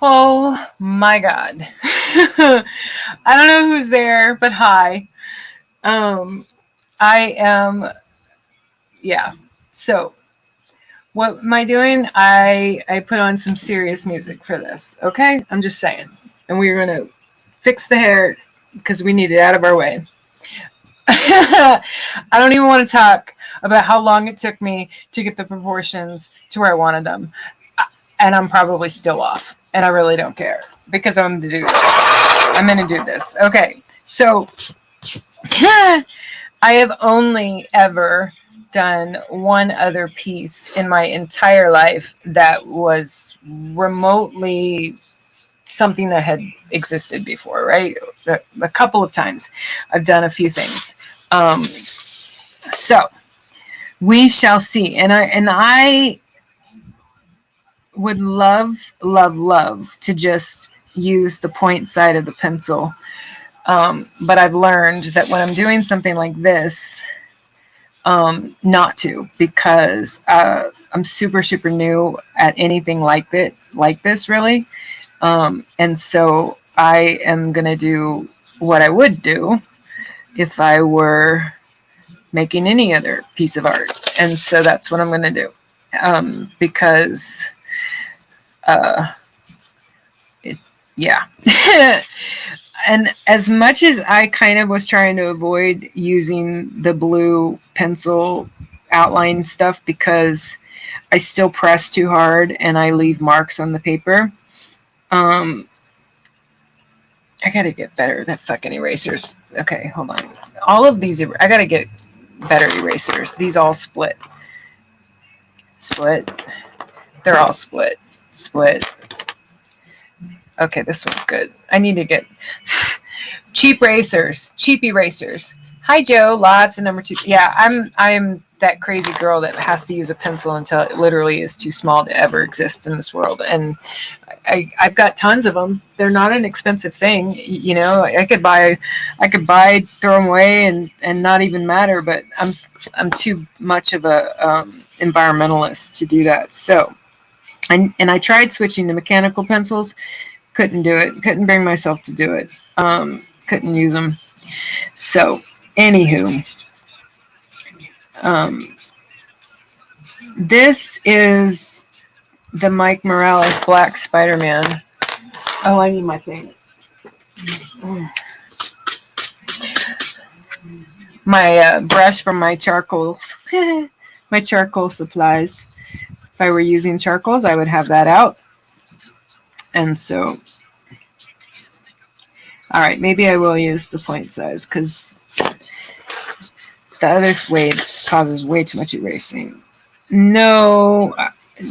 Oh my God. I don't know who's there, but hi. Um, I am, yeah. So, what am I doing? I put on some serious music for this, okay? I'm just saying. And we're going to fix the hair because we need it out of our way. I don't even want to talk about how long it took me to get the proportions to where I wanted them. And I'm probably still off. And I really don't care because I'm going to do this. I'm going to do this. Okay. So I have only ever done one other piece in my entire life that was remotely something that had existed before, right? A couple of times I've done a few things. So we shall see. And I would love to just use the point side of the pencil. But I've learned that when I'm doing something like this, not to, because I'm super new at anything like this really. And so I am gonna do what I would do if I were making any other piece of art, and so that's what I'm gonna do, because it, yeah. And as much as I kind of was trying to avoid using the blue pencil outline stuff because I still press too hard and I leave marks on the paper. Um, I gotta get better. That fucking erasers. Okay, hold on. All of these, I gotta get better erasers. These all split. Split. They're all split. Split. Okay, this one's good. I need to get cheap racers, cheap erasers. Hi Joe, lots of number two. Yeah, I'm that crazy girl that has to use a pencil until it literally is too small to ever exist in this world. And I've got tons of them. They're not an expensive thing, you know. I could buy, throw them away, and not even matter. But I'm too much of a environmentalist to do that. So, and I tried switching to mechanical pencils, couldn't do it. Couldn't bring myself to do it. Couldn't use them. So, anywho, um, this is the Mike Morales Black Spiderman. Oh, I need my thing. My brush from my charcoals, my charcoal supplies. If I were using charcoals, I would have that out. And so, all right, maybe I will use the point size because the other way causes way too much erasing. No,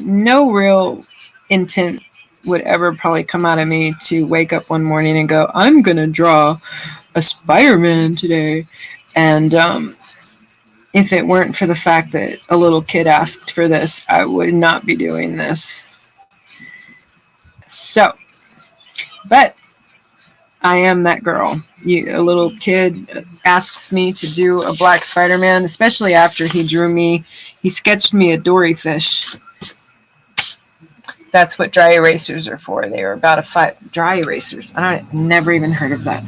no real intent would ever probably come out of me to wake up one morning and go, I'm going to draw a Spider-Man today. And if it weren't for the fact that a little kid asked for this, I would not be doing this. So, but I am that girl. A little kid asks me to do a black Spider-Man, especially after he sketched me a dory fish. That's what dry erasers are for. They are about dry erasers. Never even heard of that.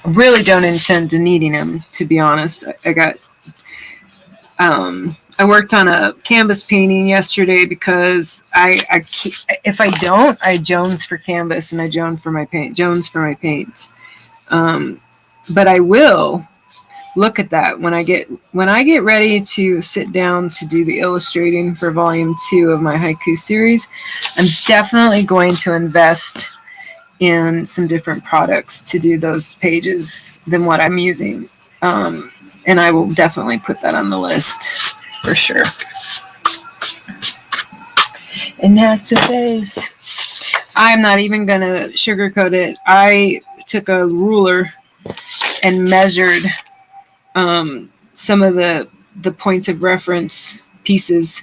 Really don't intend to needing them, to be honest. I worked on a canvas painting yesterday because if I don't, I Jones for canvas and I Jones for my paint. But I will look at that when I get ready to sit down to do the illustrating for volume 2 of my haiku series. I'm definitely going to invest in some different products to do those pages than what I'm using. And I will definitely put that on the list for sure. And that's a face. I'm not even going to sugarcoat it. I took a ruler and measured some of the points of reference pieces,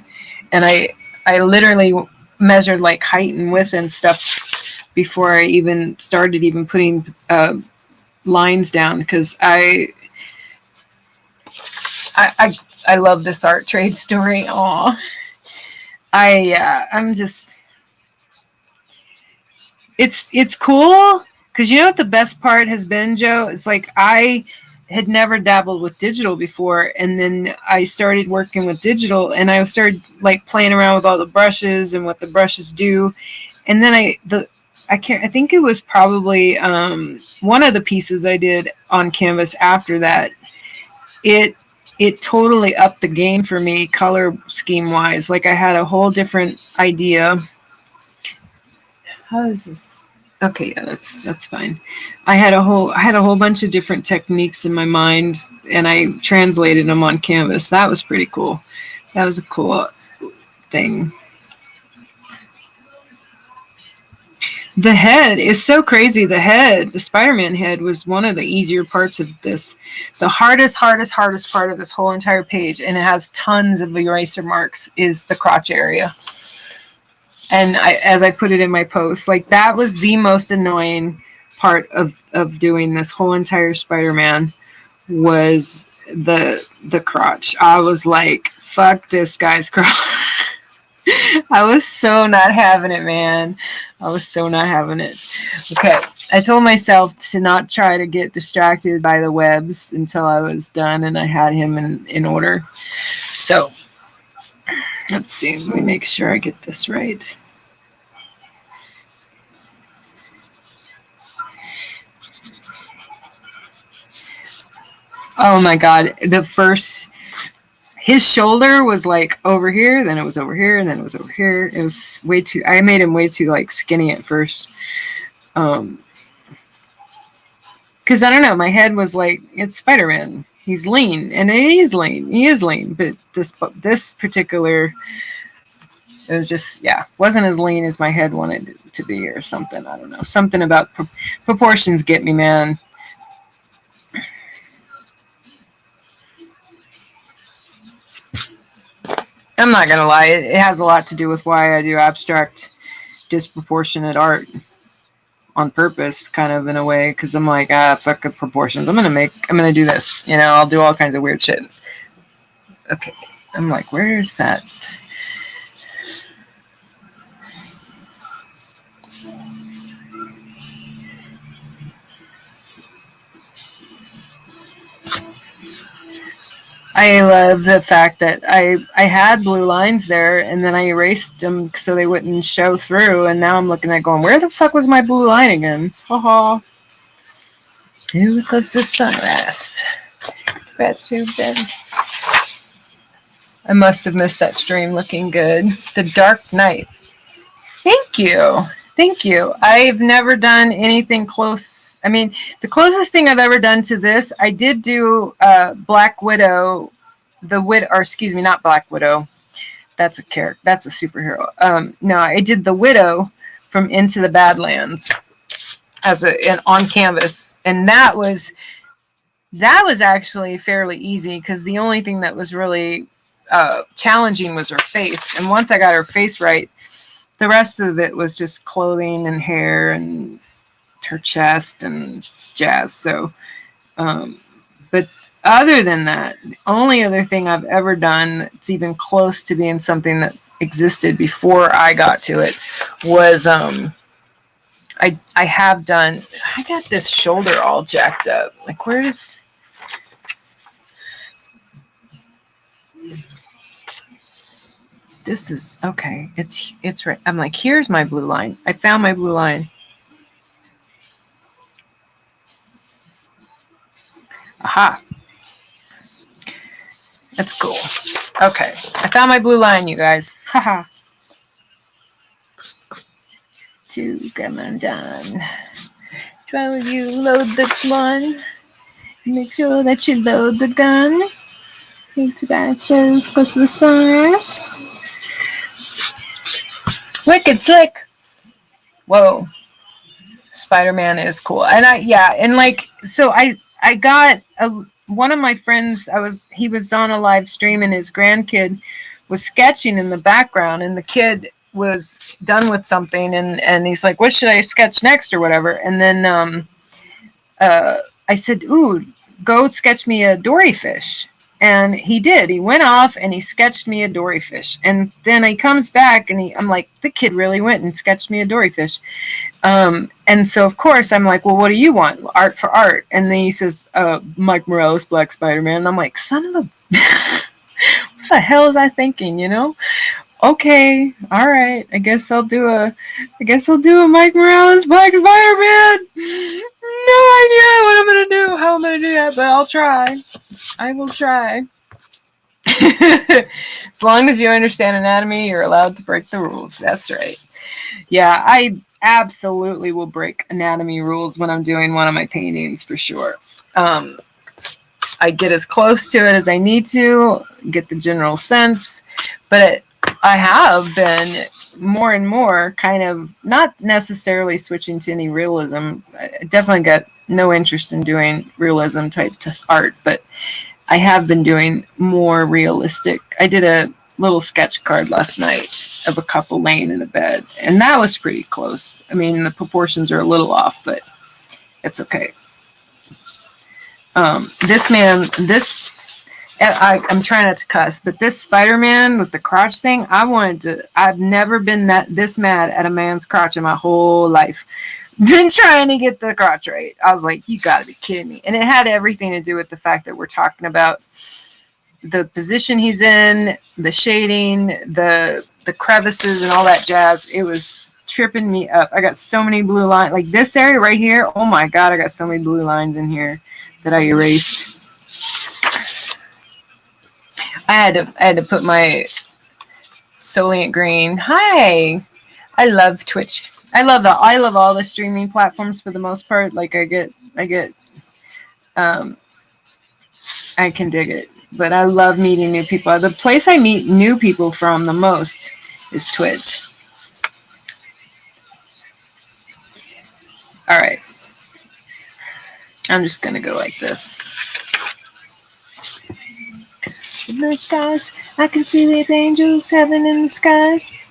and I literally measured like height and width and stuff before I even started putting lines down because I love this art trade story. Aw, I'm just, it's cool because you know what the best part has been, Joe? It's like I had never dabbled with digital before, and then I started working with digital, and I started like playing around with all the brushes and what the brushes do, and then I think it was probably one of the pieces I did on canvas after that. It it totally upped the game for me color scheme wise. Like I had a whole different idea. How is this? Okay, yeah, that's fine. I had a whole bunch of different techniques in my mind, and I translated them on canvas. That was pretty cool. That was a cool thing. The head is so crazy. The Spider-Man head was one of the easier parts of this. The hardest part of this whole entire page, and it has tons of eraser marks, is the crotch area. And as I put it in my post, like that was the most annoying part of doing this whole entire Spider-Man was the crotch. I was like, fuck this guy's crotch. I was so not having it, man. I was so not having it. Okay. I told myself to not try to get distracted by the webs until I was done and I had him in order. So let's see. Let me make sure I get this right. Oh my God. His shoulder was like over here, then it was over here, and then it was over here. It was way too, I made him way too like skinny at first. Because I don't know, my head was like, it's Spider-Man. He's lean, and he is lean. He is lean, but this particular, it was just, yeah, wasn't as lean as my head wanted it to be or something. I don't know. Something about proportions get me, man. I'm not going to lie. It has a lot to do with why I do abstract disproportionate art on purpose, kind of in a way, because I'm like, fuck the proportions. I'm going to do this. You know, I'll do all kinds of weird shit. Okay. I'm like, where is that? I love the fact that I had blue lines there and then I erased them so they wouldn't show through. And now I'm looking at going, where the fuck was my blue line again? Haha. Here goes the sunrise. That's too bad. I must have missed that stream looking good. The Dark Knight. Thank you. Thank you. I've never done anything close. I mean, the closest thing I've ever done to this, I did do Black Widow, or excuse me, not Black Widow. That's a character. That's a superhero. No, I did the Widow from Into the Badlands on canvas, and that was actually fairly easy because the only thing that was really challenging was her face, and once I got her face right, the rest of it was just clothing and hair and her chest and jazz. So, but other than that, the only other thing I've ever done that's even close to being something that existed before I got to it was I got this shoulder all jacked up. Like, where is... This is okay. It's right. I'm like, here's my blue line. I found my blue line. Aha. That's cool. Okay. I found my blue line, you guys. Haha. To come undone. Try with you load the gun. Make sure that you load the gun. Need to back so close to the sunrise. Wicked slick. Whoa. Spider-Man is cool. And I got one of my friends, he was on a live stream and his grandkid was sketching in the background and the kid was done with something and he's like, what should I sketch next or whatever? And then I said, ooh, go sketch me a dory fish. And he did. He went off and he sketched me a dory fish. And then he comes back and I'm like, the kid really went and sketched me a dory fish. And so, of course, I'm like, well, what do you want? Art for art. And then he says, Mike Morales, Black Spiderman. And I'm like, son of a... what the hell was I thinking, you know? Okay, all right. I guess I'll do a Mike Morales Black Spider-Man. No idea what I'm gonna do, how I'm gonna do that, but I'll try. I will try. As long as you understand anatomy, you're allowed to break the rules. That's right. Yeah, I absolutely will break anatomy rules when I'm doing one of my paintings for sure. I get as close to it as I need to, get the general sense, but I have been more and more kind of not necessarily switching to any realism. I definitely got no interest in doing realism type art, but I have been doing more realistic. I did a little sketch card last night of a couple laying in a bed, and that was pretty close. I mean, the proportions are a little off, but it's okay. I'm trying not to cuss, but this Spider-Man with the crotch thing, I've never been this mad at a man's crotch in my whole life. Been trying to get the crotch right. I was like, you gotta be kidding me. And it had everything to do with the fact that we're talking about the position he's in, the shading, the crevices and all that jazz. It was tripping me up. I got so many blue lines. Like this area right here, oh my God, I got so many blue lines in here that I erased. I had to put my Solient Green. Hi, I love Twitch. I love all the streaming platforms for the most part. Like I can dig it, but I love meeting new people. The place I meet new people from the most is Twitch. All right, I'm just gonna go like this. In the skies, I can see the angels, heaven in the skies.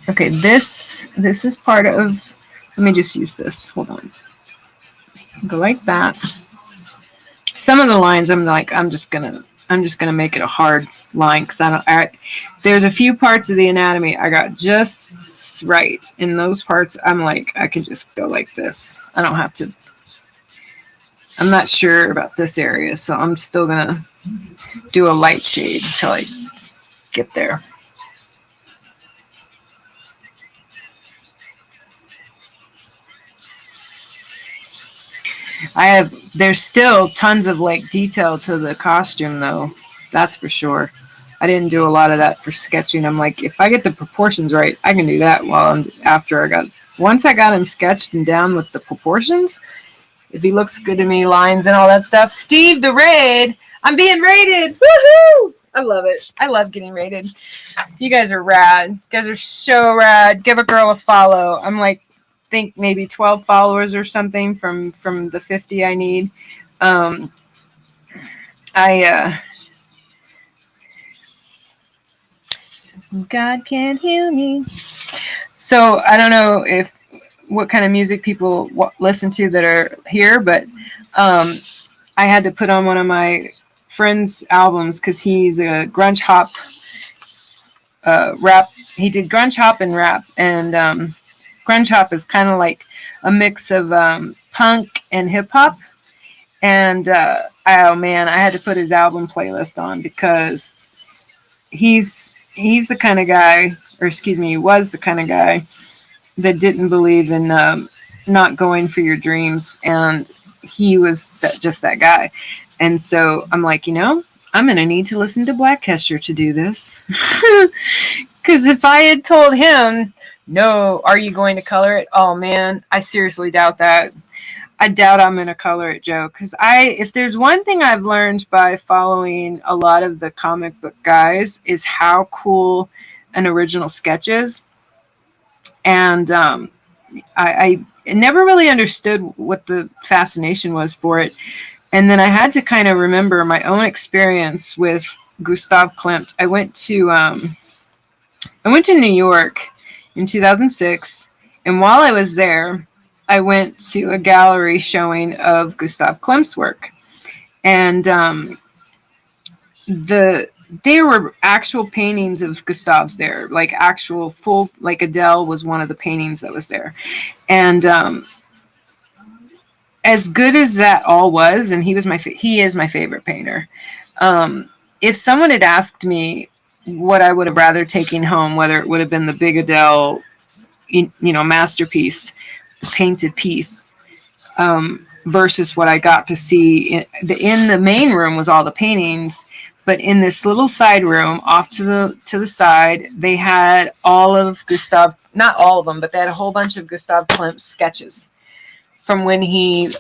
Okay, this is part of. Let me just use this. Hold on. Go like that. Some of the lines, I'm just gonna make it a hard line because there's a few parts of the anatomy I got just right. In those parts, I'm like, I can just go like this. I don't have to. I'm not sure about this area, so I'm still gonna do a light shade until I get there. There's still tons of like detail to the costume though. That's for sure. I didn't do a lot of that for sketching. I'm like, if I get the proportions right, I can do that once I got him sketched and down with the proportions, if he looks good to me, lines and all that stuff. Steve the Raid, I'm being raided. Woohoo! I love it. I love getting raided. You guys are rad. You guys are so rad. Give a girl a follow. I'm like, think maybe 12 followers or something from the 50 I need. God can't heal me. So I don't know what kind of music people listen to that are here, but I had to put on one of my friend's albums because he's a grunge hop rap. He did grunge hop and rap, and grunge hop is kind of like a mix of punk and hip hop. And oh man, I had to put his album playlist on because he's the kind of guy, or excuse me, he was the kind of guy that didn't believe in not going for your dreams, and he was just that guy. And so I'm like, I'm going to need to listen to Black Kesher to do this. Because if I had told him, no, are you going to color it? Oh, man, I seriously doubt that. I doubt I'm going to color it, Joe. Because if there's one thing I've learned by following a lot of the comic book guys is how cool an original sketch is. And I never really understood what the fascination was for it. And then I had to kind of remember my own experience with Gustav Klimt. I went to New York in 2006, and while I was there, I went to a gallery showing of Gustav Klimt's work. And there were actual paintings of Gustav's there, like actual full, like Adele was one of the paintings that was there. And as good as that all was, and he is my favorite painter. If someone had asked me what I would have rather taken home, whether it would have been the big Adele, masterpiece, painted piece, versus what I got to see in the main room was all the paintings, but in this little side room off to the side, they had all of Gustav, not all of them, but they had a whole bunch of Gustav Klimt's sketches from when he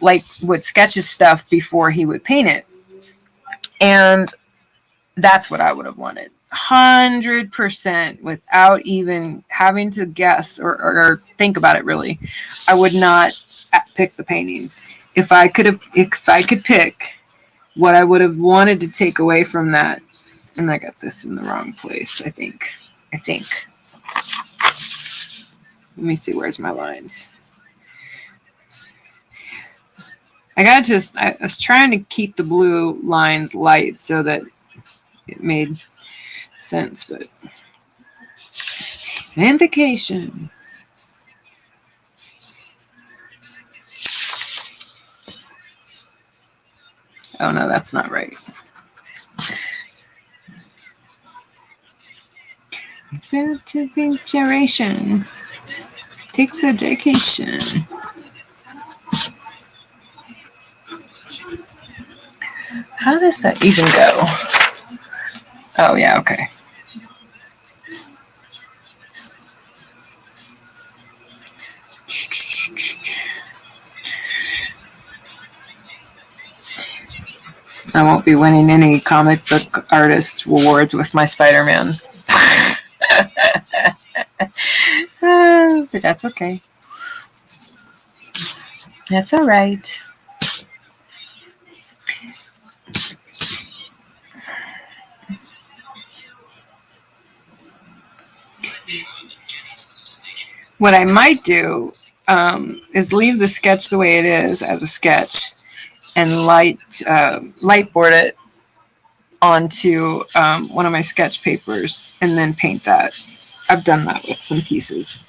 would sketch his stuff before he would paint it. And that's what I would have wanted. 100% without even having to guess or think about it really. I would not pick the painting. If I could pick what I would have wanted to take away from that, and I got this in the wrong place, I think. Let me see, where's my lines? I was trying to keep the blue lines light so that it made sense, but invocation. Oh no, that's not right. Generation takes education. How does that even go? Oh yeah, okay. I won't be winning any comic book artist awards with my Spider-Man. But that's okay. That's all right. What I might do is leave the sketch the way it is as a sketch and lightboard it onto one of my sketch papers and then paint that. I've done that with some pieces.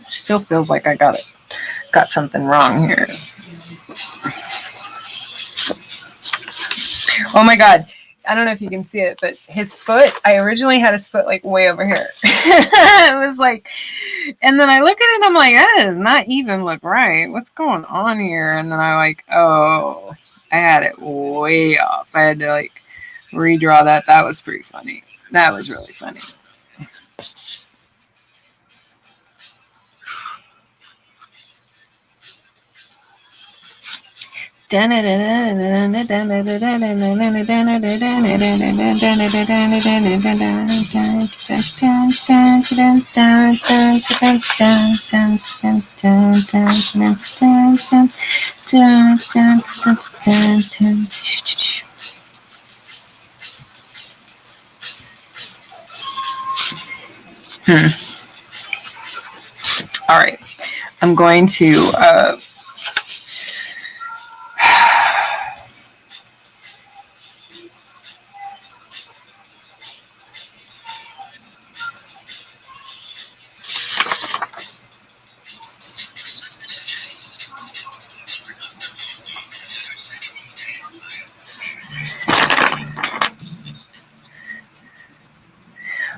Still feels like I got something wrong here. Oh my god. I don't know if you can see it, but his foot, I originally had his foot like way over here. It was like, and then I look at it and I'm like, that does not even look right. What's going on here? And then I like, oh, I had it way off. I had to like redraw that. That was pretty funny. That was really funny. All right, I'm going to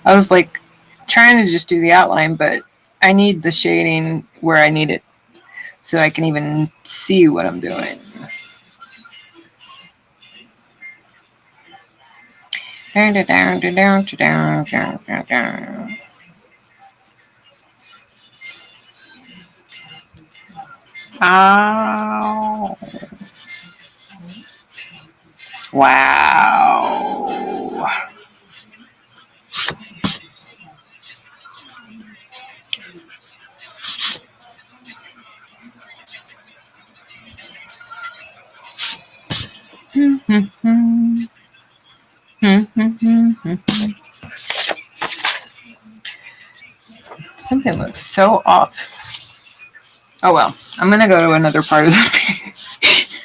I was like trying to just do the outline, but I need the shading where I need it so I can even see what I'm doing. Ow. Wow. Something looks so off. Oh well, I'm gonna go to another part of the page.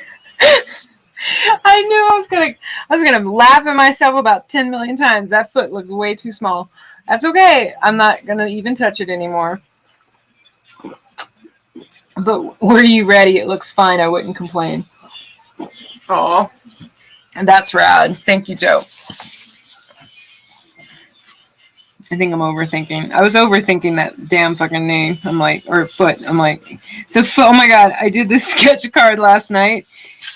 I knew I was gonna laugh at myself about 10 million times. That foot looks way too small. That's okay. I'm not gonna even touch it anymore. But were you ready? It looks fine. I wouldn't complain. Oh, and that's rad. Thank you, Joe. I think I'm overthinking. I was overthinking that damn fucking name. I'm like, or foot. I'm like, the foot. Oh my god! I did this sketch card last night,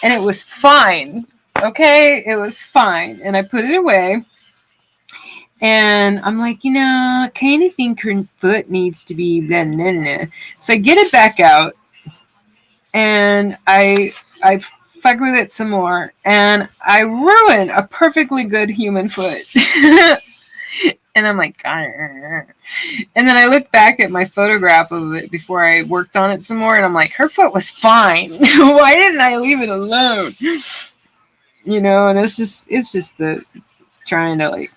and it was fine. Okay, it was fine, and I put it away. And I'm like, I kind of think her foot needs to be blah, blah, blah. So I get it back out, and I fuck with it some more, and I ruin a perfectly good human foot. And I'm like, Grr. And then I look back at my photograph of it before I worked on it some more, and I'm like, her foot was fine. Why didn't I leave it alone? And it's just the trying to like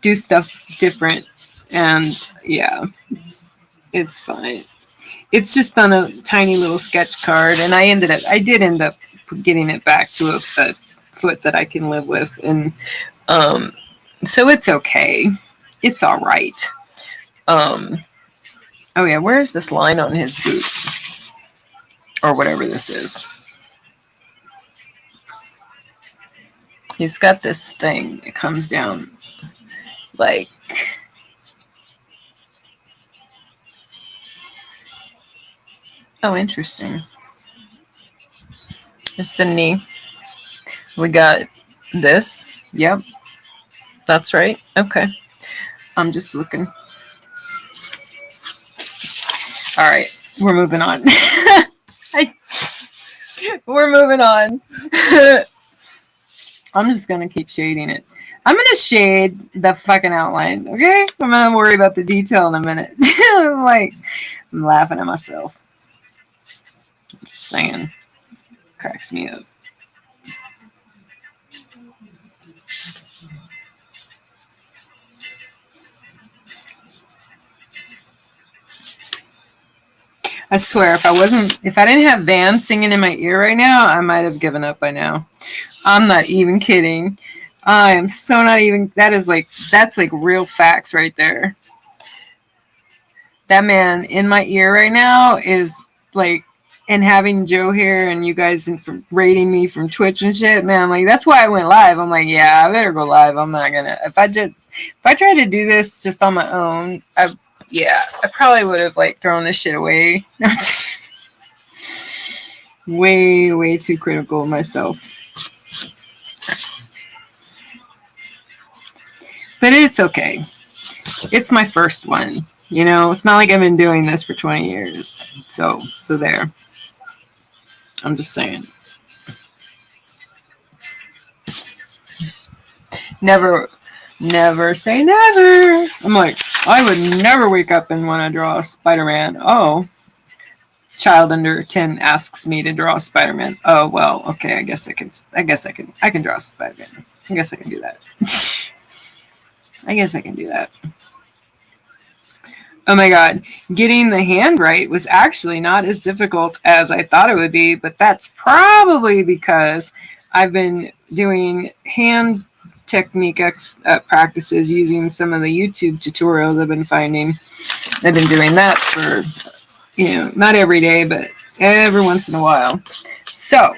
do stuff different, and yeah, it's fine. It's just on a tiny little sketch card, and I did end up getting it back to a foot that I can live with, and so it's okay. It's all right. Oh yeah, where is this line on his boot? Or whatever this is. He's got this thing that comes down like... Oh, interesting. Just the knee. We got this. Yep. That's right. Okay. I'm just looking. All right. We're moving on. We're moving on. I'm just going to keep shading it. I'm going to shade the fucking outline, okay? I'm going to worry about the detail in a minute. I'm laughing at myself. I'm just saying. Cracks me up. I swear, if I didn't have Van singing in my ear right now, I might have given up by now. I'm not even kidding. I am so not even. That's like real facts right there. That man in my ear right now is like, and having Joe here and you guys rating me from Twitch and shit, man. Like that's why I went live. I'm like, yeah, I better go live. I'm not gonna. If I tried to do this just on my own, I probably would have like thrown this shit away. Way too critical of myself. But it's okay. It's my first one. It's not like I've been doing this for 20 years. So there. I'm just saying. Never say never. I'm like, I would never wake up and want to draw a Spider-Man. Oh. Child under 10 asks me to draw Spider-Man. Oh, well, okay, I guess I can draw Spider-Man. I guess I can do that. I guess I can do that. Oh my god, getting the hand right was actually not as difficult as I thought it would be, but that's probably because I've been doing hand technique practices using some of the YouTube tutorials I've been finding. I've been doing that for, not every day, but every once in a while. So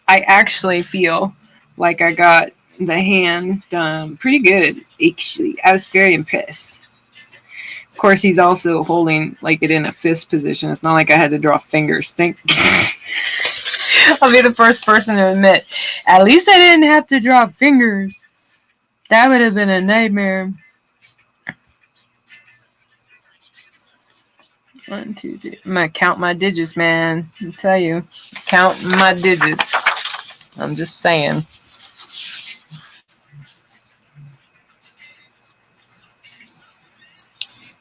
I actually feel like I got the hand done pretty good, actually. I was very impressed. Of course, he's also holding like it in a fist position. It's not like I had to draw fingers. I'll be the first person to admit, at least I didn't have to draw fingers. That would have been a nightmare. 1, 2, 3. I'm going to count my digits, man. I'll tell you. Count my digits. I'm just saying.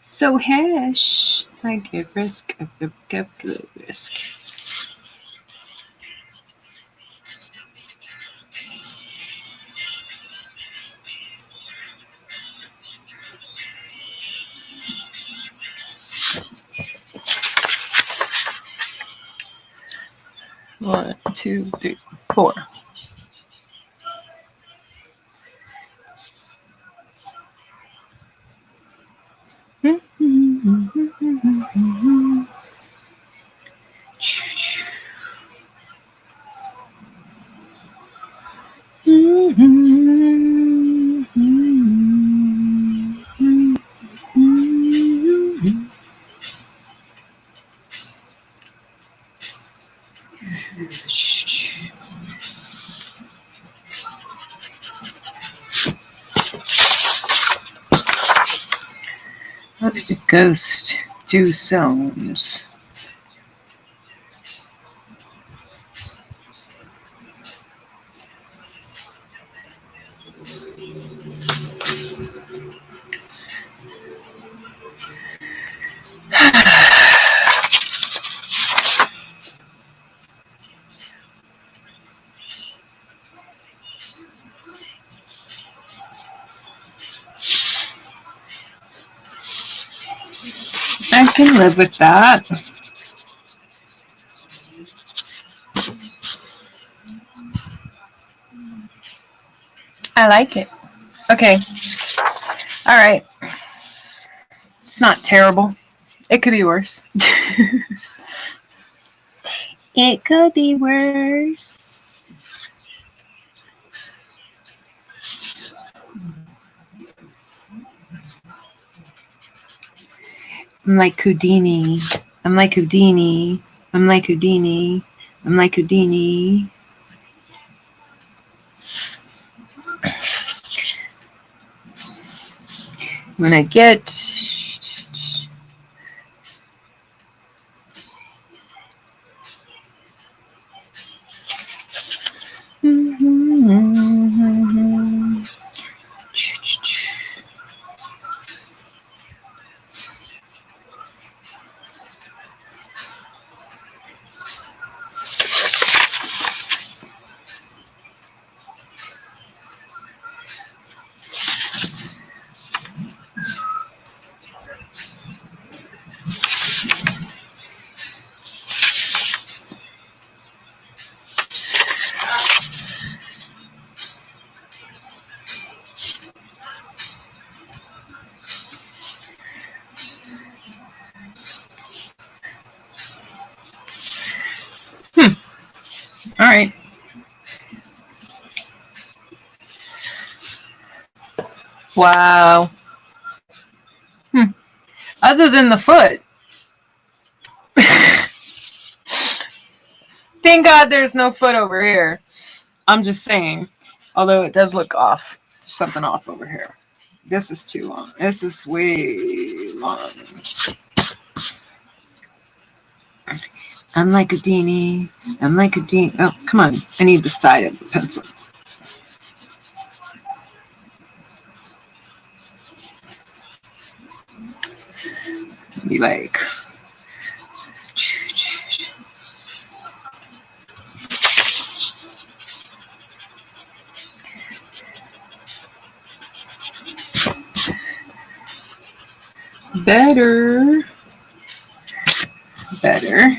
So hash. I give risk. I give risk. 1, 2, 3, 4. What did the ghost do sounds? I can live with that. I like it. Okay. All right. It's not terrible. It could be worse. It could be worse. I'm like Houdini. I'm like Houdini. I'm like Houdini. I'm like Houdini. When I get all right. Wow. Other than the foot. Thank God there's no foot over here. I'm just saying. Although it does look off. There's something off over here. This is too long. This is way long. I'm like Houdini. I'm like Houdini. Oh, come on. I need the side of the pencil. Be like. Better. Better.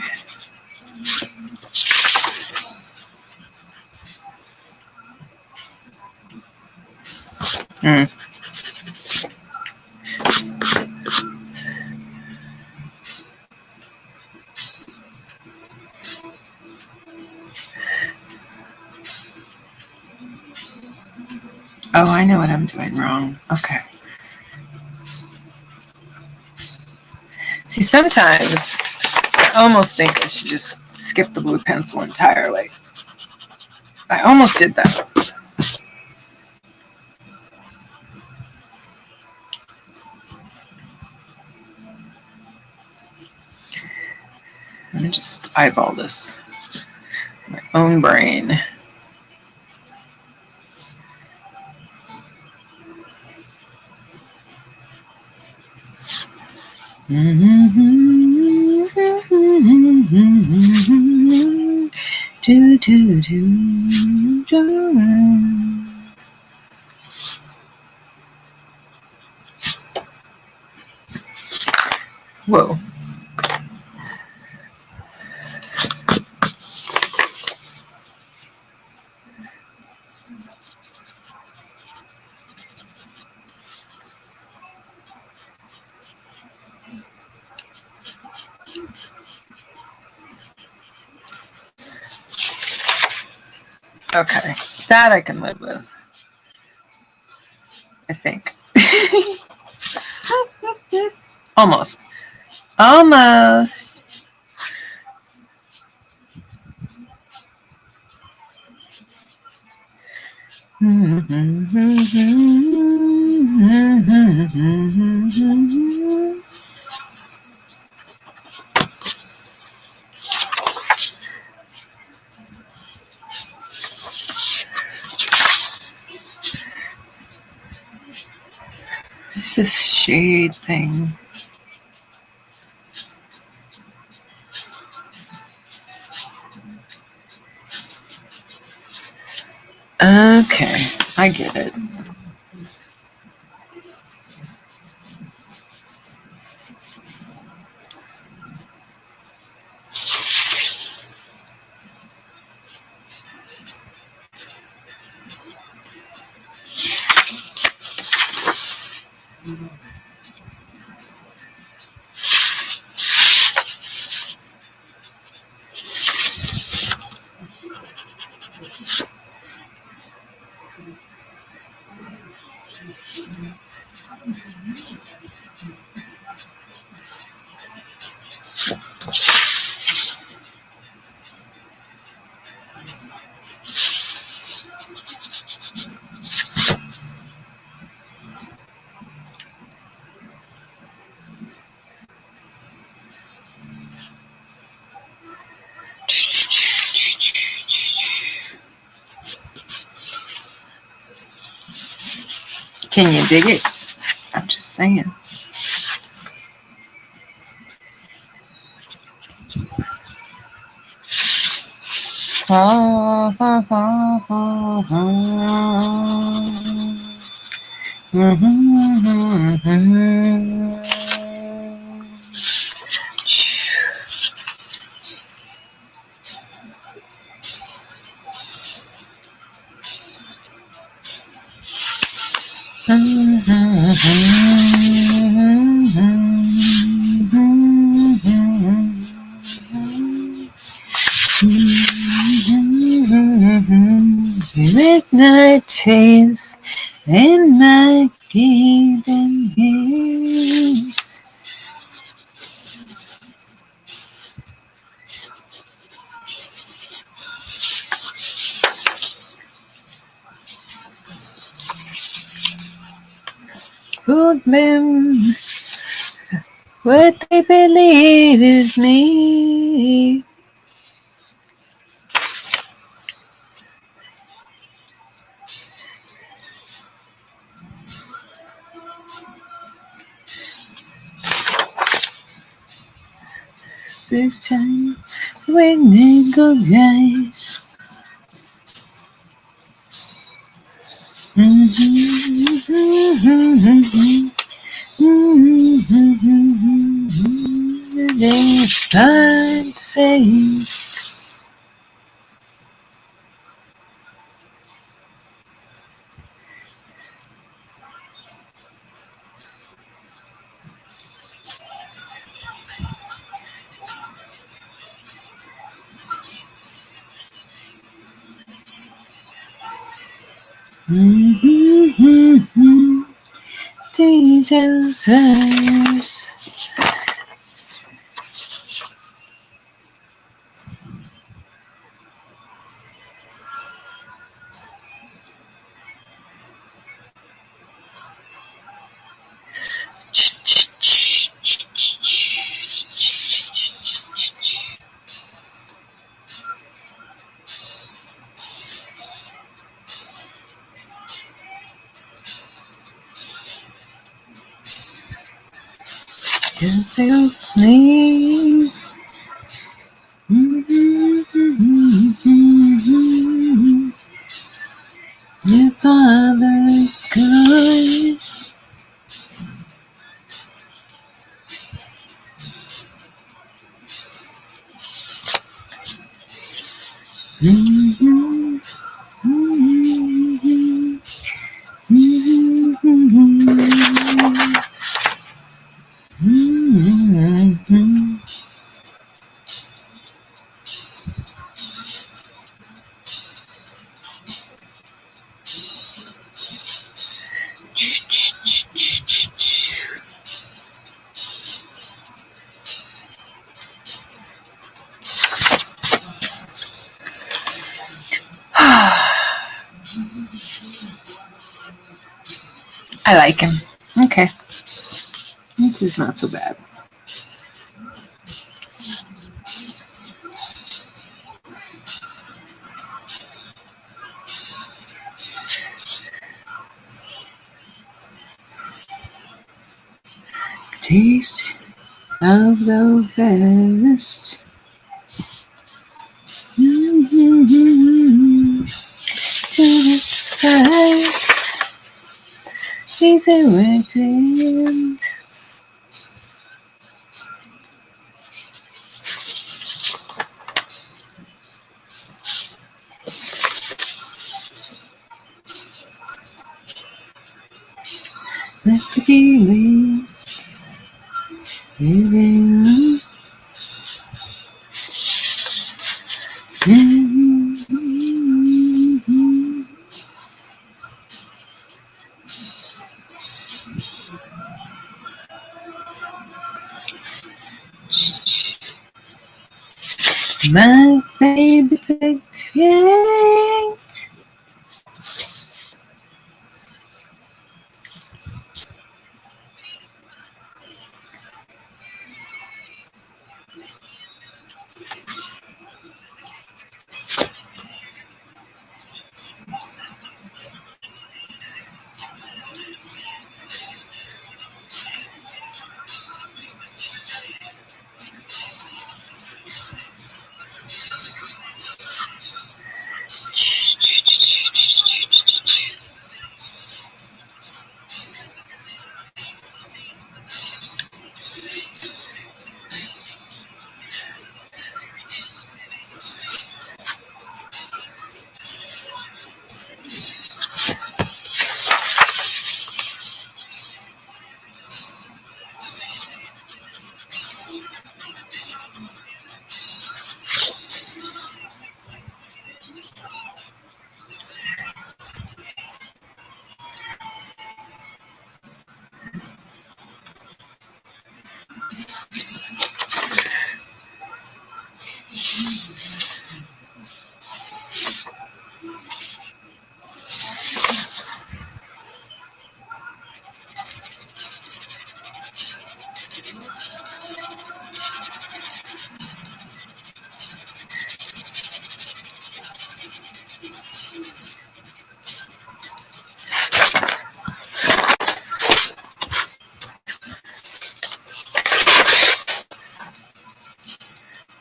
Oh, I know what I'm doing wrong. Okay. See, sometimes I almost think I should just skip the blue pencil entirely. I almost did that. Let me just eyeball this. My own brain. Whoa. Okay, that I can live with. I think. Almost. Almost. What's this shade thing? Okay, I get it. Can you dig it? I'm just saying. Midnight tears and night giving years. Good men, what they believe is me. This time when they go eyes. They can't say. Desires. Can't you please? Your father's curse. I like him. Okay. This is not so bad. Taste of the best. To the size. She's erected. Let the feelings living my baby takes it.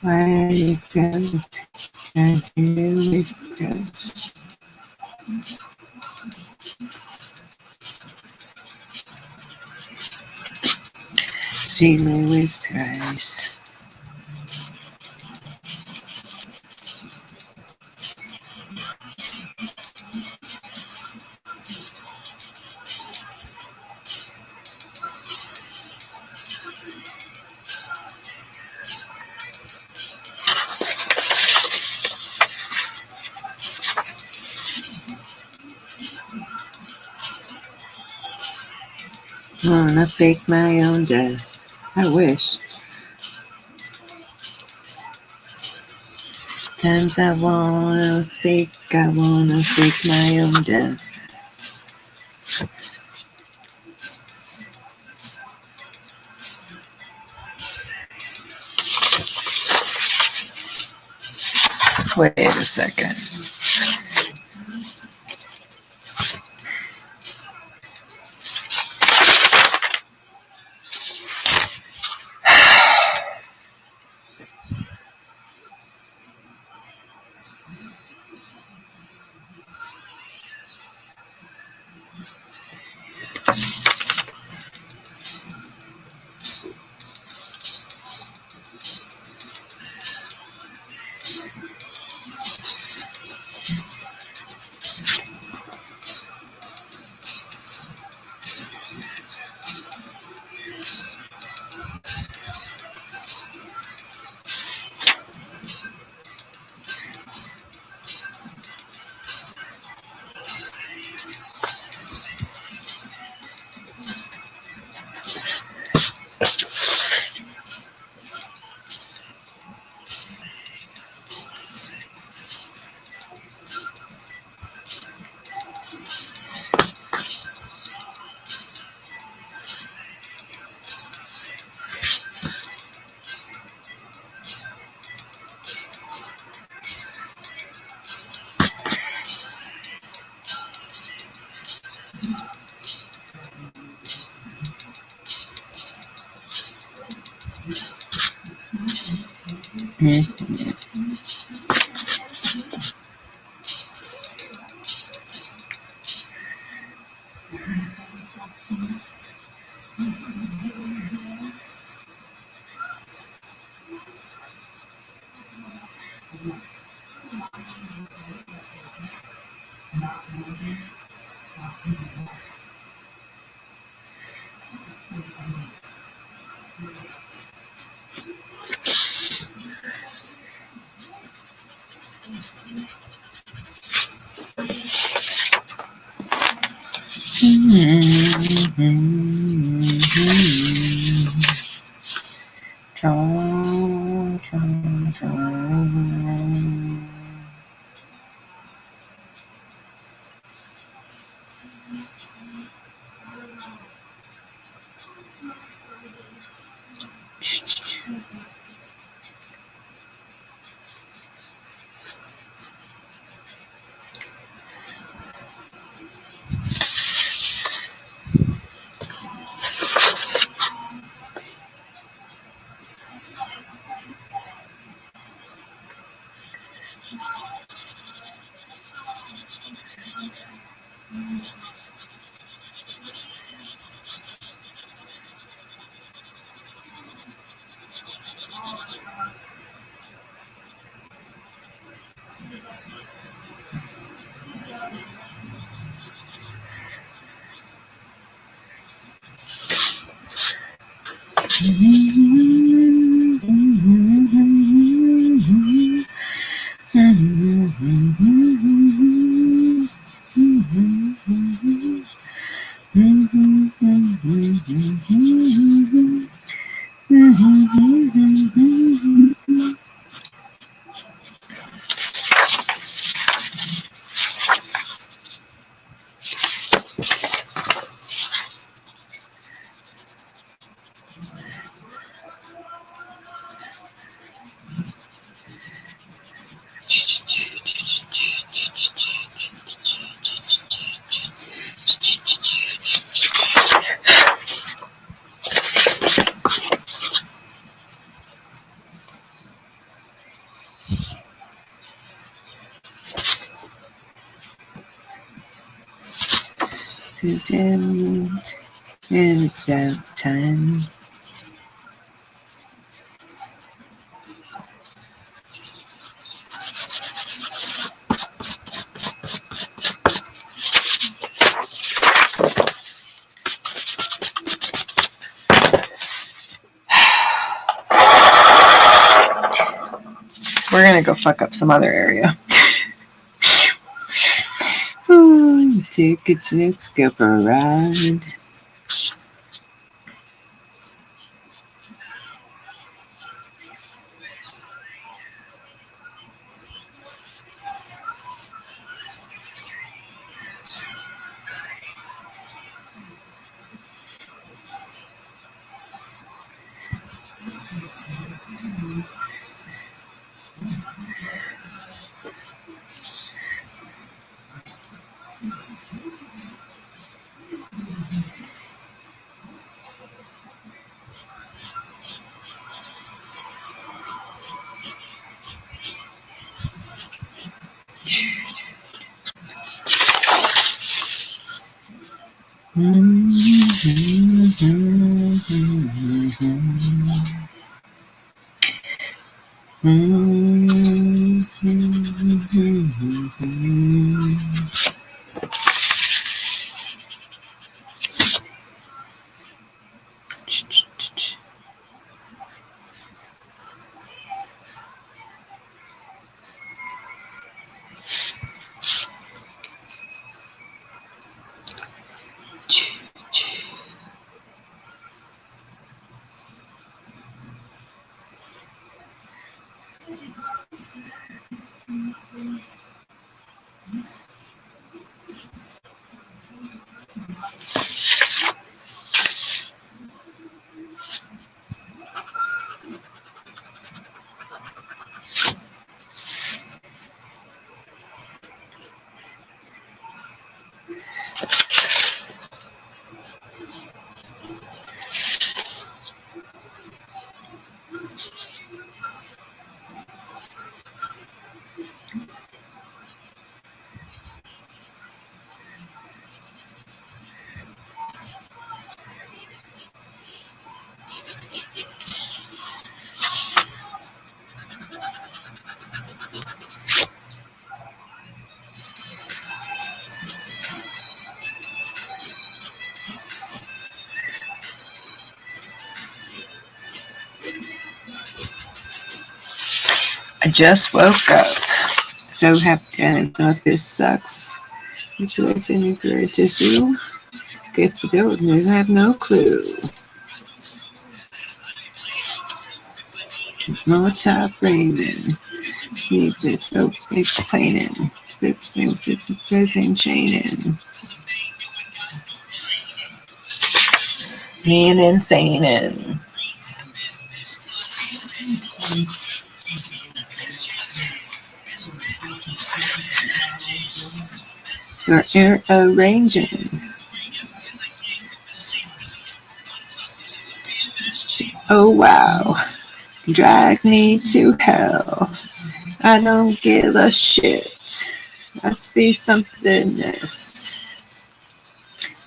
Why you can't you waste drugs? See my waste rice. I wanna fake my own death. I wish. Times I wanna fake my own death. Wait a second. It's out time. We're gonna go fuck up some other area. Tickets, let's go for a ride. I just woke up. So happy I thought this sucks. Would you like any great to do? If you don't, you have no clue. No top raining. Need this so explaining. Everything chaining. Man insane and you're arranging. Oh wow. Drag me to hell. I don't give a shit. Must be something this.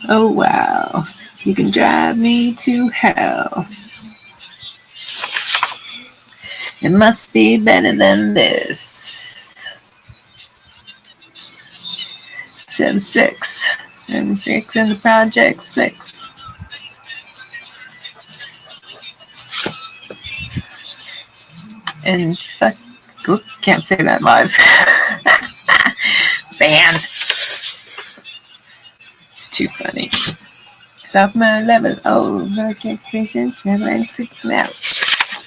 Oh wow. You can drive me to hell. It must be better than this. 7-6. 7-6 in the project 6. And fuck, can't say that live. Ban. It's too funny. Sophomore level over creation, never to out.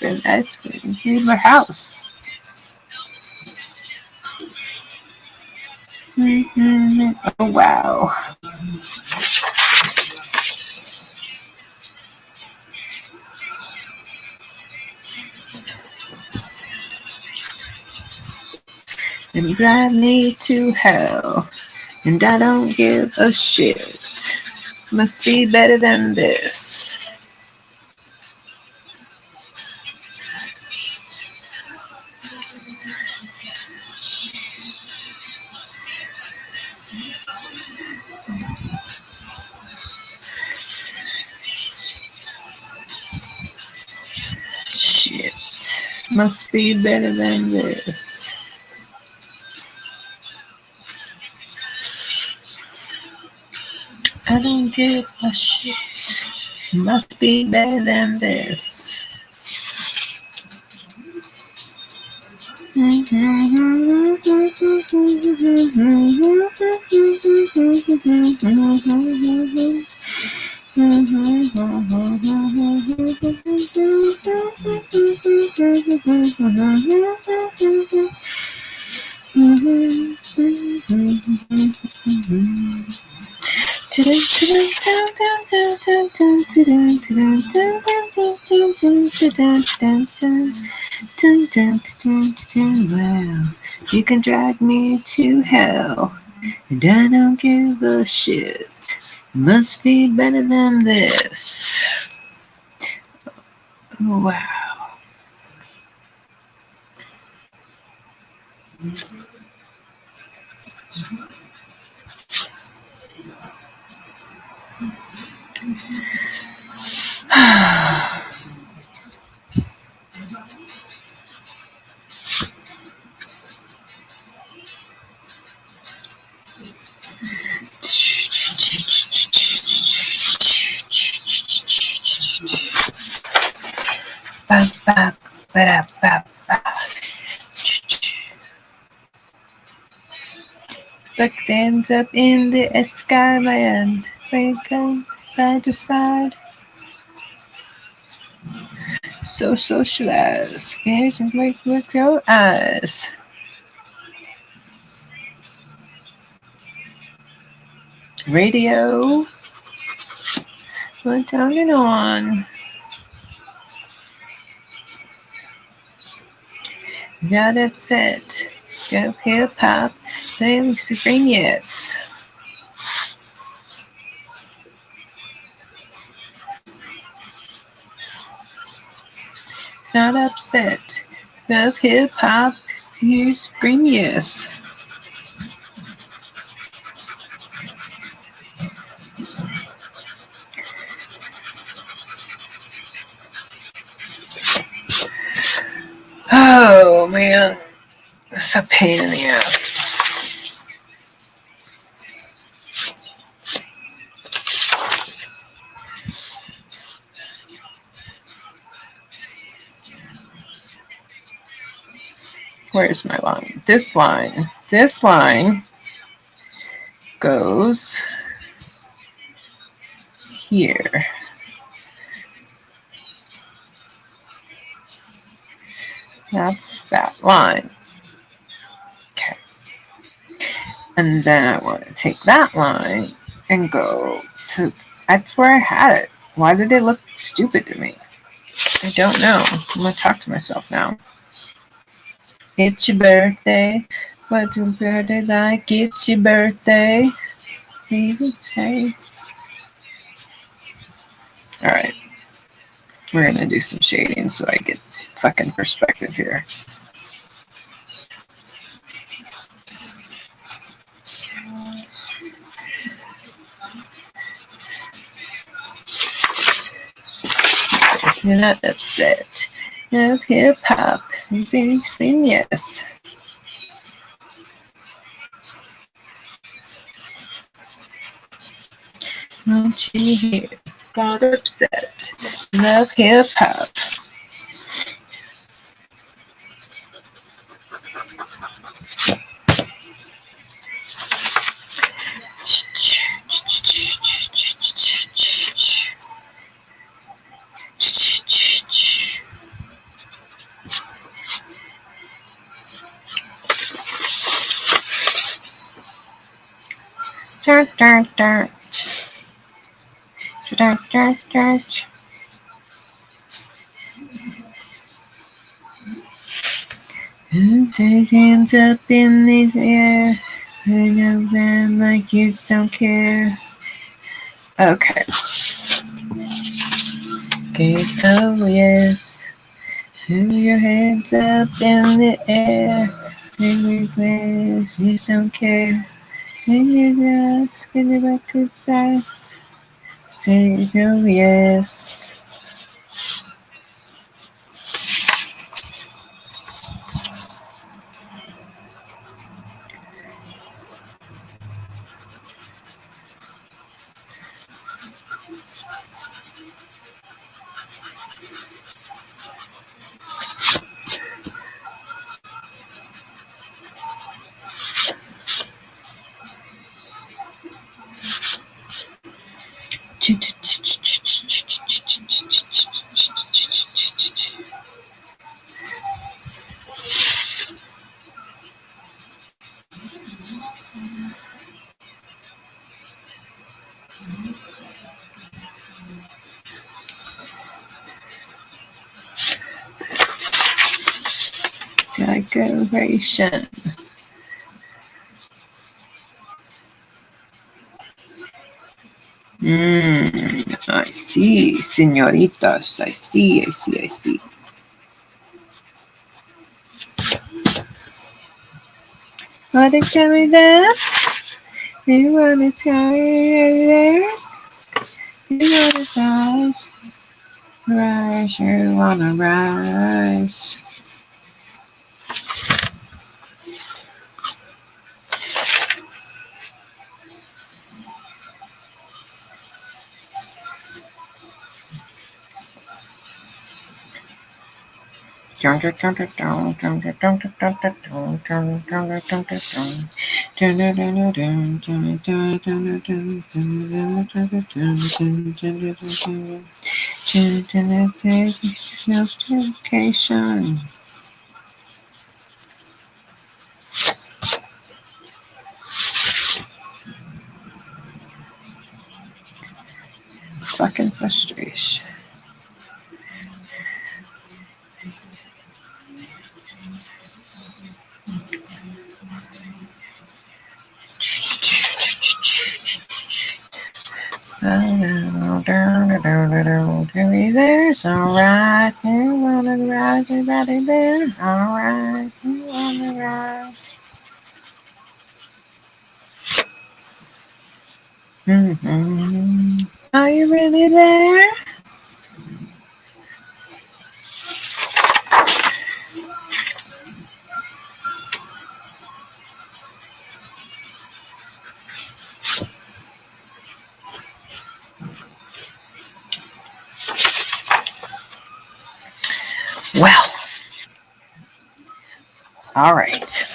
Been ice cream, leave my house. Oh wow. And drive me to hell. And I don't give a shit. Must be better than this. Shit. Must be better than this. I don't give a shit. Must be better than this. Wow, you can drag me to hell, and I don't give a shit. Must be better than this. Oh, wow. But ends up in the skyland. They go side to side. So socialize. Fairs and break with your eyes. Radio. Went on and on. Got upset. Go hip hop. They look supreme, yes. Not upset. Love hip hop. You scream yes. Oh man, it's a pain in the ass. Where's my line? This line. This line goes here. That's that line. Okay. And then I want to take that line and go to, that's where I had it. Why did it look stupid to me? I don't know. I'm going to talk to myself now. It's your birthday. What your birthday like? It's your birthday. Baby, say. All right. We're going to do some shading so I get fucking perspective here. You're not upset. Of hip hop. Explain yes. Don't you hear? Got upset. Love hip hop. Dirt, dirt, dirt. Dirt, dirt, dirt. Take hands up in the air. I know them like you don't care. Okay. Okay, oh yes. Move your hands up in the air. Make me please, you don't care. Make you just get it back to fast. Say oh yes. Decoration. I see, señoritas. I see, I see, I see. Want to tell me that? You want to tell me this? You want to rise? Rise, you want to rise. Notification. Fucking frustration. There's alright. You wanna rise, everybody there? Alright, you wanna rise. Are you really there? Well, All right.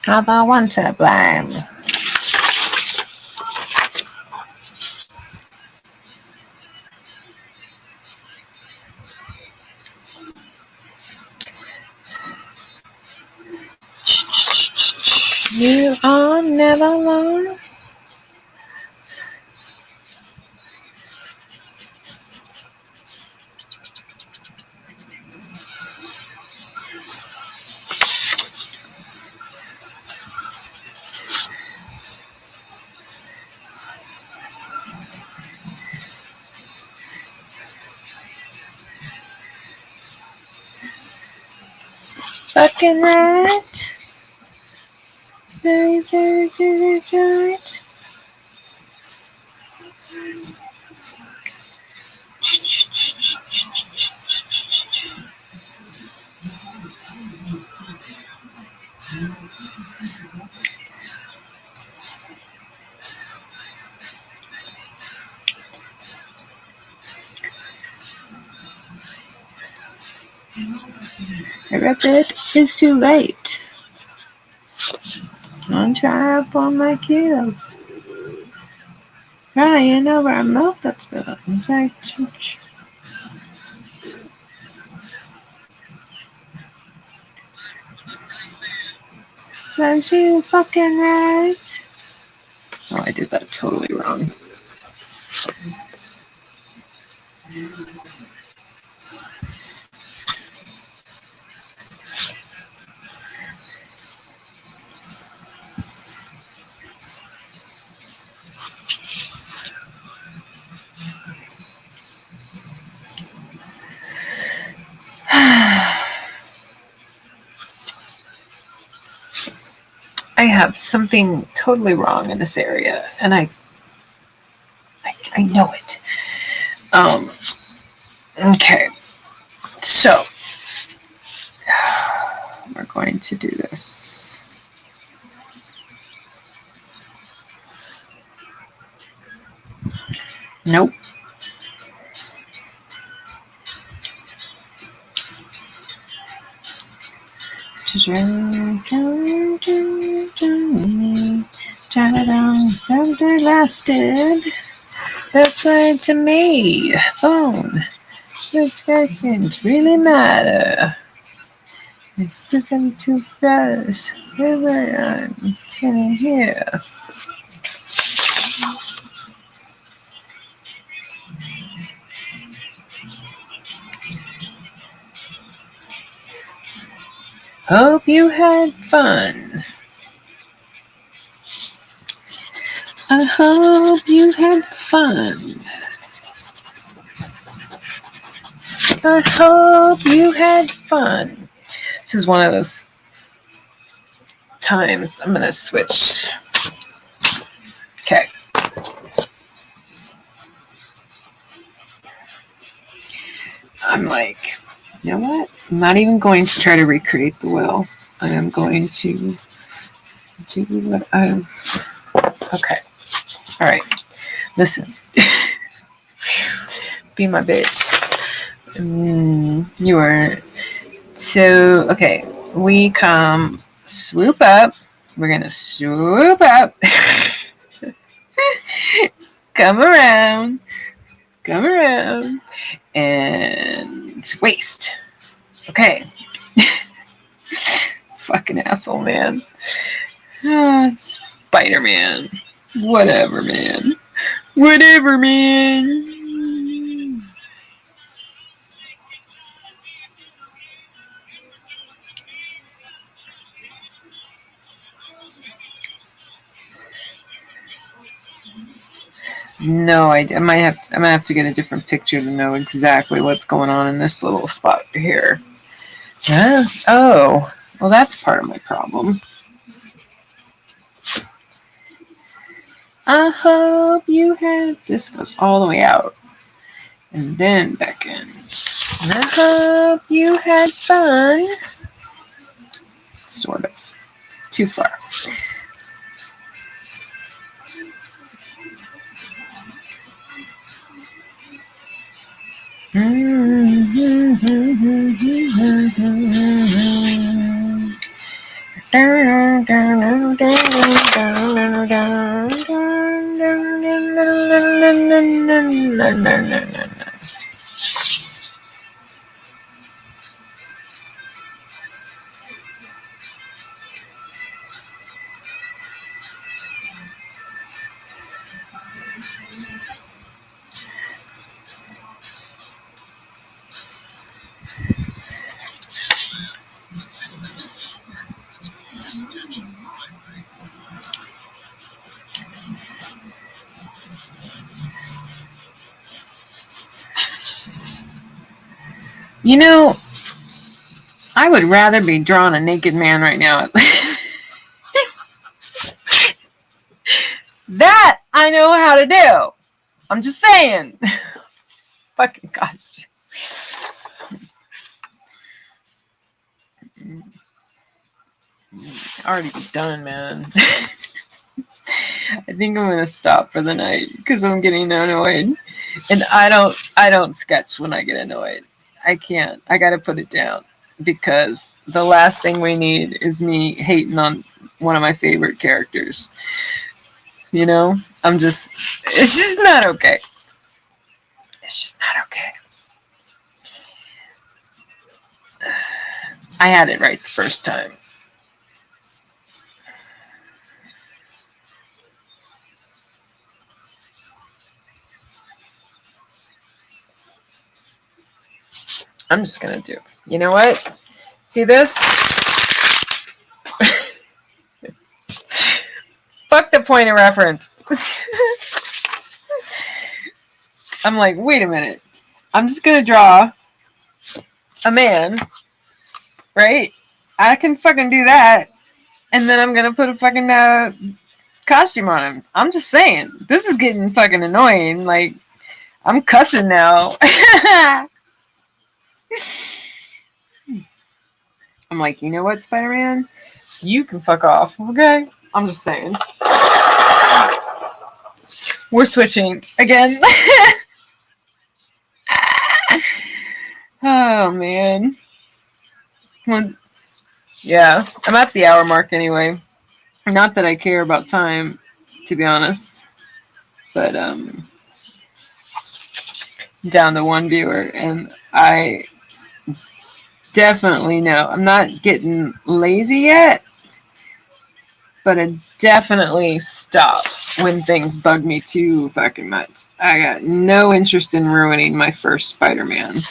I want to blame. You are never alone. Fucking right. Very, very, very right. I repeat, it's too late. I'm trying to pull my kilos. Crying over a milk that's spilled. It's like, so you fucking right. Oh, I did that totally wrong. I have something totally wrong in this area, and I know it. Okay, so we're going to do this. Nope. They lasted. That's right to me. Phone. It doesn't really matter. It's getting too fast. I'm sitting here. Hope you had fun. I hope you had fun. I hope you had fun. This is one of those times I'm going to switch. Okay. I'm like, you know what? I'm not even going to try to recreate the well. I am going to do what I... Okay. All right. Listen. Be my bitch. You are... So, okay. We come swoop up. We're going to swoop up. Come around. Come around. And waist. Okay. Fucking asshole, man. Spider-Man. Whatever, man. Whatever, man. No, I might have to get a different picture to know exactly what's going on in this little spot here. Oh, well, that's part of my problem. I hope you have. This goes all the way out and then back in. And I hope you had fun. Sort of. Too far. You know, I would rather be drawing a naked man right now. That I know how to do. I'm just saying. Fucking costume. Already done, man. I think I'm gonna stop for the night because I'm getting annoyed, and I don't sketch when I get annoyed. I can't. I gotta put it down because the last thing we need is me hating on one of my favorite characters. You know, it's just not okay. It's just not okay. I had it right the first time. I'm just gonna do. You know what? See this? Fuck the point of reference. I'm like, wait a minute. I'm just gonna draw a man, right? I can fucking do that, and then I'm gonna put a fucking costume on him. I'm just saying, this is getting fucking annoying. Like, I'm cussing now. I'm like, you know what, Spider-Man? You can fuck off, okay? I'm just saying. We're switching again. Oh, man. Yeah, I'm at the hour mark anyway. Not that I care about time, to be honest. But, down to one viewer, and I definitely know I'm not getting lazy yet, but I definitely stop when things bug me too fucking much. I got no interest in ruining my first Spider-Man.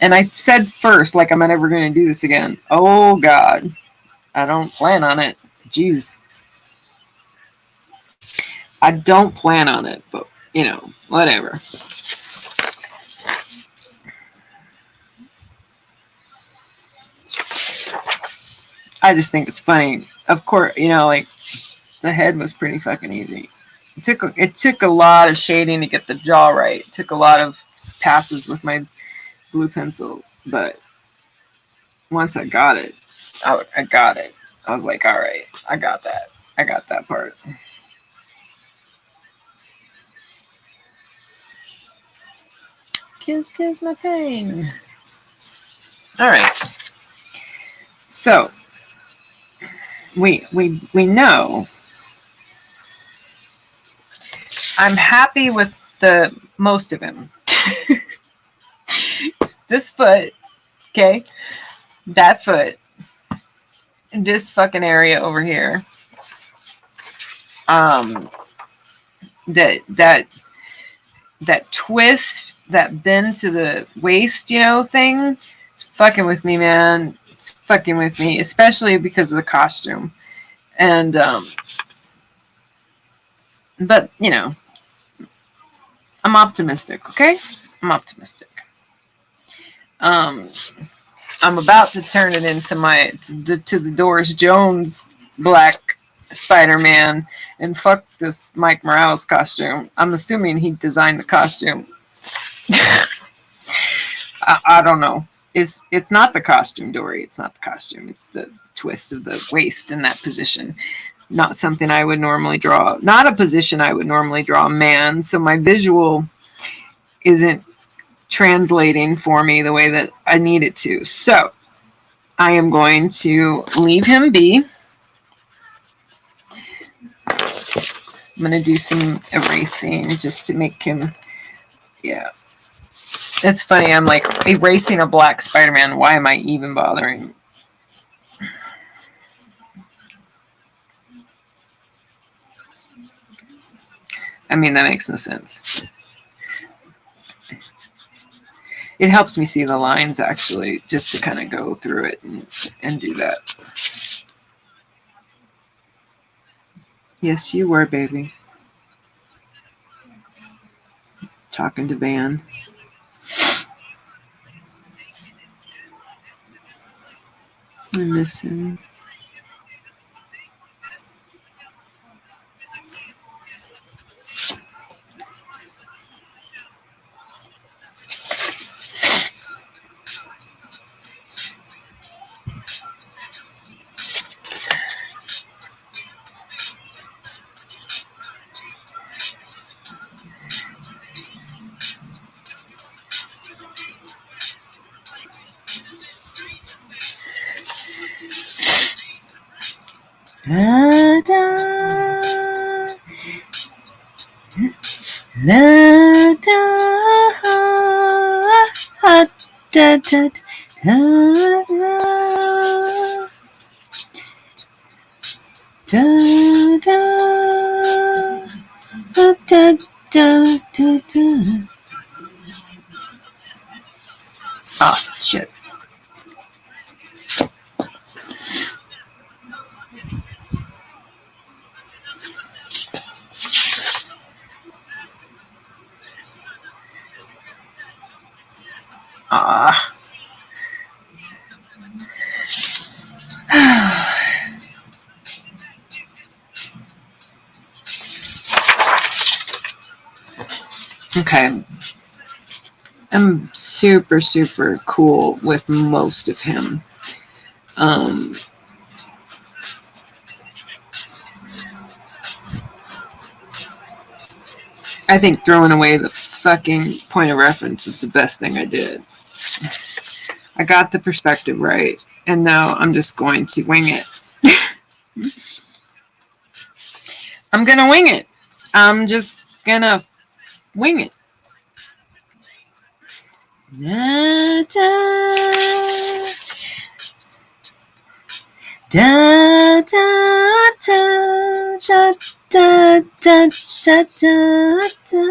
And I said first, like I'm not ever going to do this again. Oh God, I don't plan on it. Jeez. I don't plan on it, but you know, whatever. I just think it's funny. Of course, you know, like the head was pretty fucking easy. It took a lot of shading to get the jaw right. It took a lot of passes with my blue pencil, but once I got it, I got it. I was like, all right, I got that. I got that part. Kiss, kiss my pain. All right. So we know. I'm happy with the most of him. This foot, okay, that foot, this fucking area over here. Um, that that twist, that bend to the waist, thing. It's fucking with me, man. It's fucking with me, especially because of the costume. And but I'm optimistic. Okay, I'm optimistic. Um, I'm about to turn it into to the Doris Jones Black Spider-Man and fuck this Mike Morales costume. I'm assuming he designed the costume. I don't know. It's not the costume, Dory. It's not the costume. It's the twist of the waist in that position. Not something I would normally draw. Not a position I would normally draw a man. So my visual isn't translating for me the way that I need it to. So I am going to leave him be. I'm going to do some erasing just to make him, yeah. It's funny. I'm like erasing a black Spider-Man. Why am I even bothering? I mean, that makes no sense. It helps me see the lines, actually, just to kind of go through it and do that. Yes, you were, baby. Talking to Van. I miss him. Da, da, da, da, da, da, oh, shit. Ah. Okay. I'm super, super cool with most of him. I think throwing away the fucking point of reference is the best thing I did. I got the perspective right, and now I'm just going to wing it. I'm gonna wing it. I'm just gonna wing it. Da, da, da, da, da, da, da, da, da, da.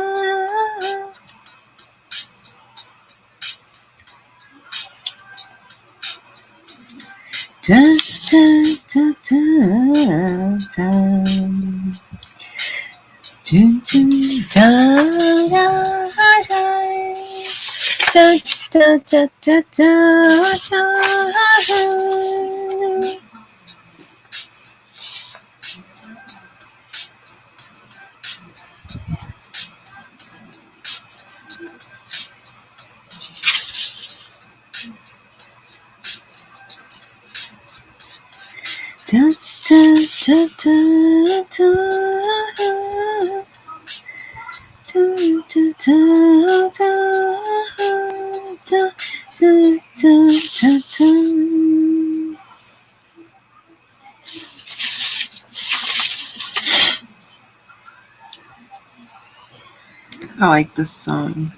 Da, da, da, da, da. Do, do, da, da, da, da, da, da, da, da. Da, da, da, da, da. Da, da, da, da, da, da, da, da. I like this song.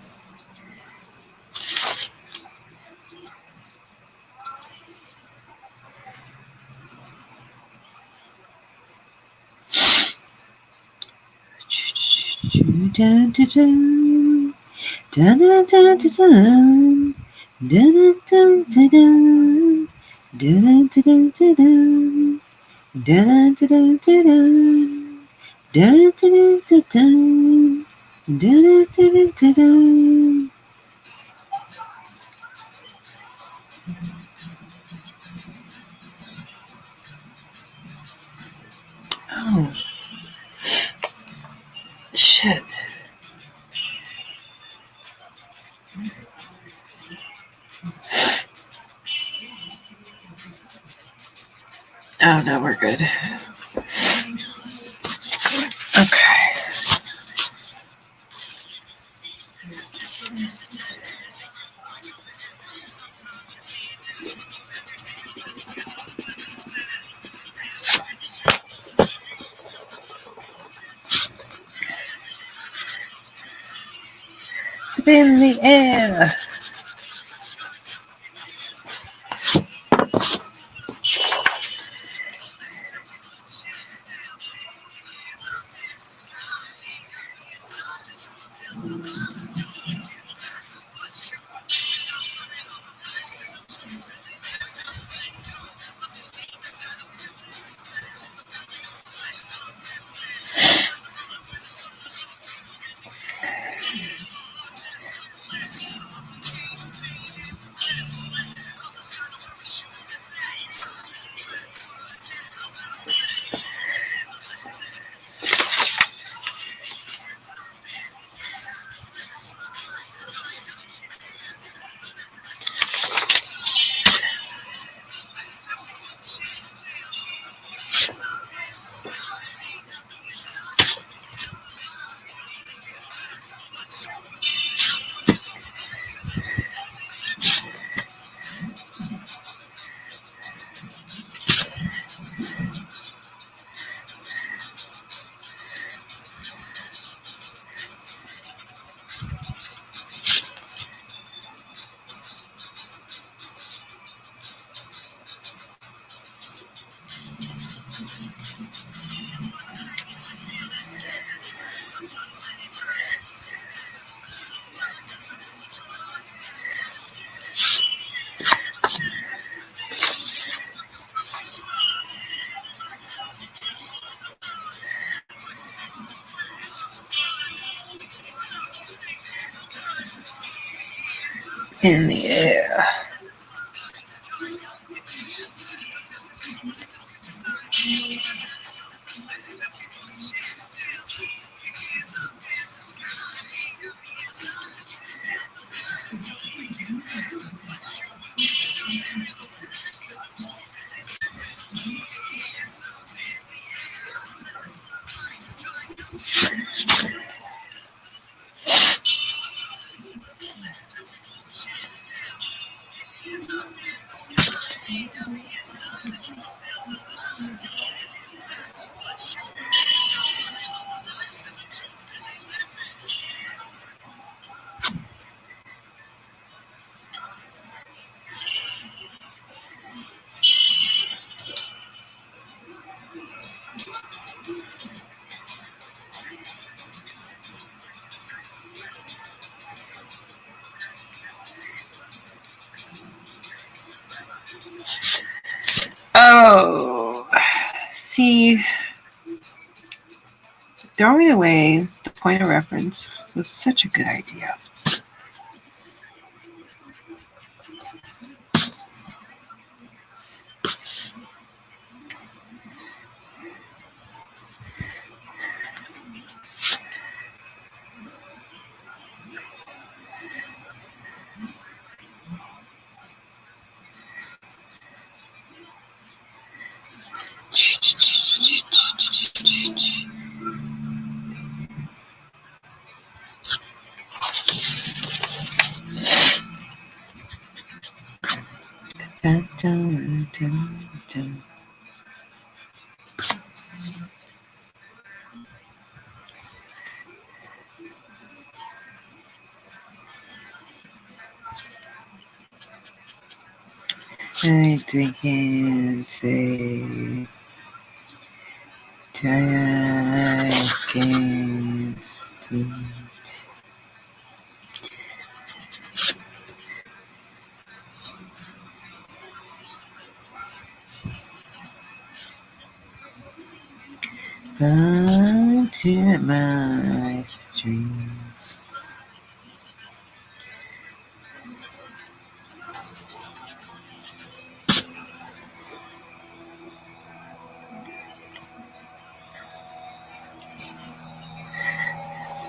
Oh, shit. Oh, no, we're good. Okay. In the air. In the air. Oh, see, throwing away the point of reference was such a good idea. Dun, dun, dun, dun. I can't say I can't sweet. Come to my streets.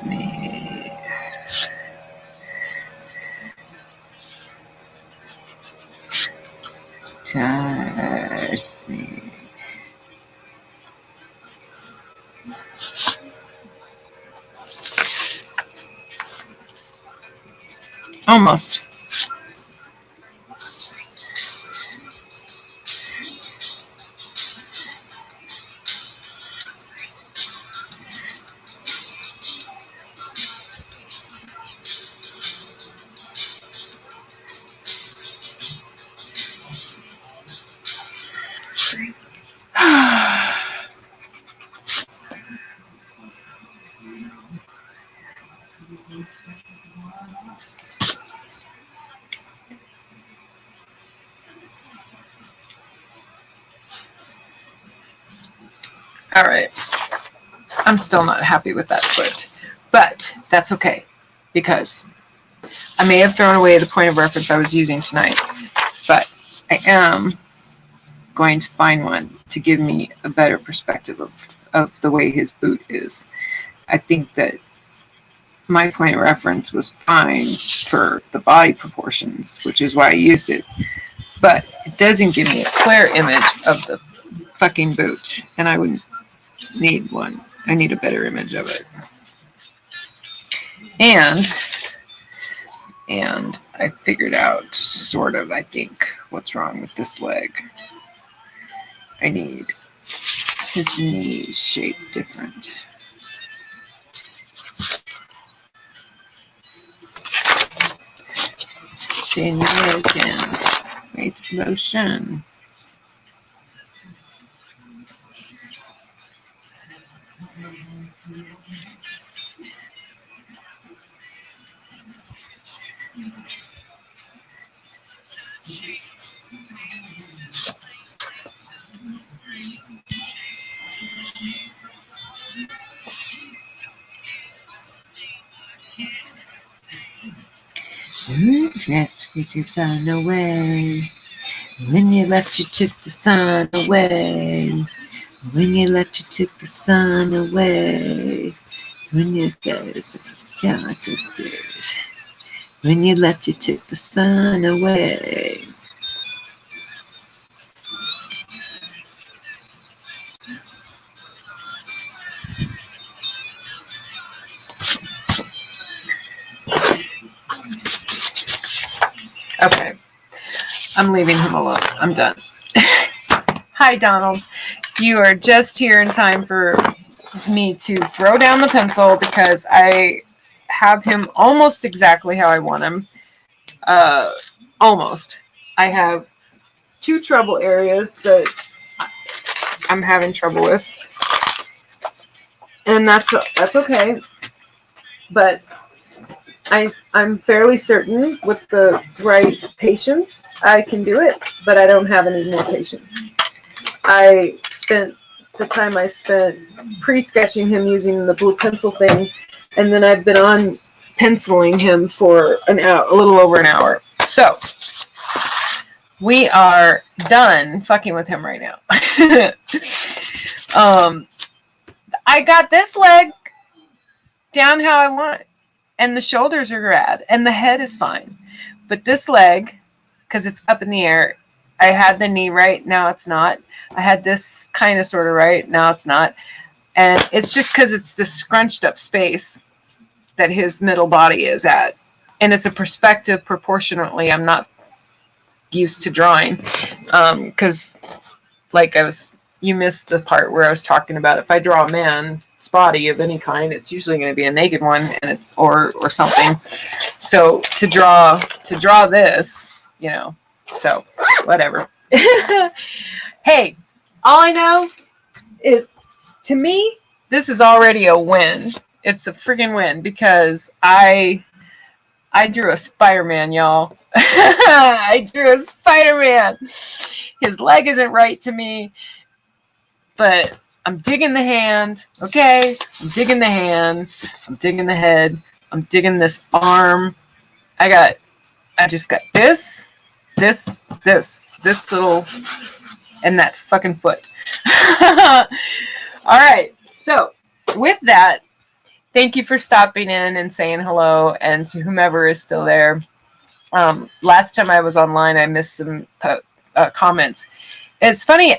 Me. Touch me. Almost. All right. I'm still not happy with that foot, but that's okay because I may have thrown away the point of reference I was using tonight, but I am going to find one to give me a better perspective of the way his boot is. I think that my point of reference was fine for the body proportions, which is why I used it, but it doesn't give me a clear image of the fucking boot, and I would need one. I need a better image of it. And I figured out, sort of, I think, what's wrong with this leg. I need his knees shaped different. Significant weight motion. Let's get your sun away. When you left, you took the sun away. When you left, you took the sun away. When you when you left, you took the sun away. Okay, I'm leaving him alone. I'm done. Hi, Donald. You are just here in time for me to throw down the pencil because I have him almost exactly how I want him. Almost. I have two trouble areas that I'm having trouble with, and that's okay. But I'm fairly certain with the right patience I can do it, but I don't have any more patience. I spent the time I spent pre-sketching him using the blue pencil thing, and then I've been on penciling him for an hour, a little over an hour. So we are done fucking with him right now. I got this leg down how I want, and the shoulders are rad, and the head is fine. But this leg, because it's up in the air, I had the knee right, now it's not. I had this kind of sort of right, now it's not. And it's just because it's this scrunched up space that his middle body is at. And it's a perspective proportionately I'm not used to drawing. Because, like you missed the part where I was talking about if I draw a man's body of any kind, it's usually going to be a naked one, and it's or something. So to draw this, so whatever. Hey, all I know is, to me, this is already a win. It's a friggin' win because I drew a Spider-Man, y'all. I drew a Spider-Man. His leg isn't right to me, but I'm digging the hand, okay? I'm digging the hand. I'm digging the head. I'm digging this arm. I just got this little, and that fucking foot. All right. So, with that, thank you for stopping in and saying hello, and to whomever is still there. Last time I was online, I missed some comments. It's funny,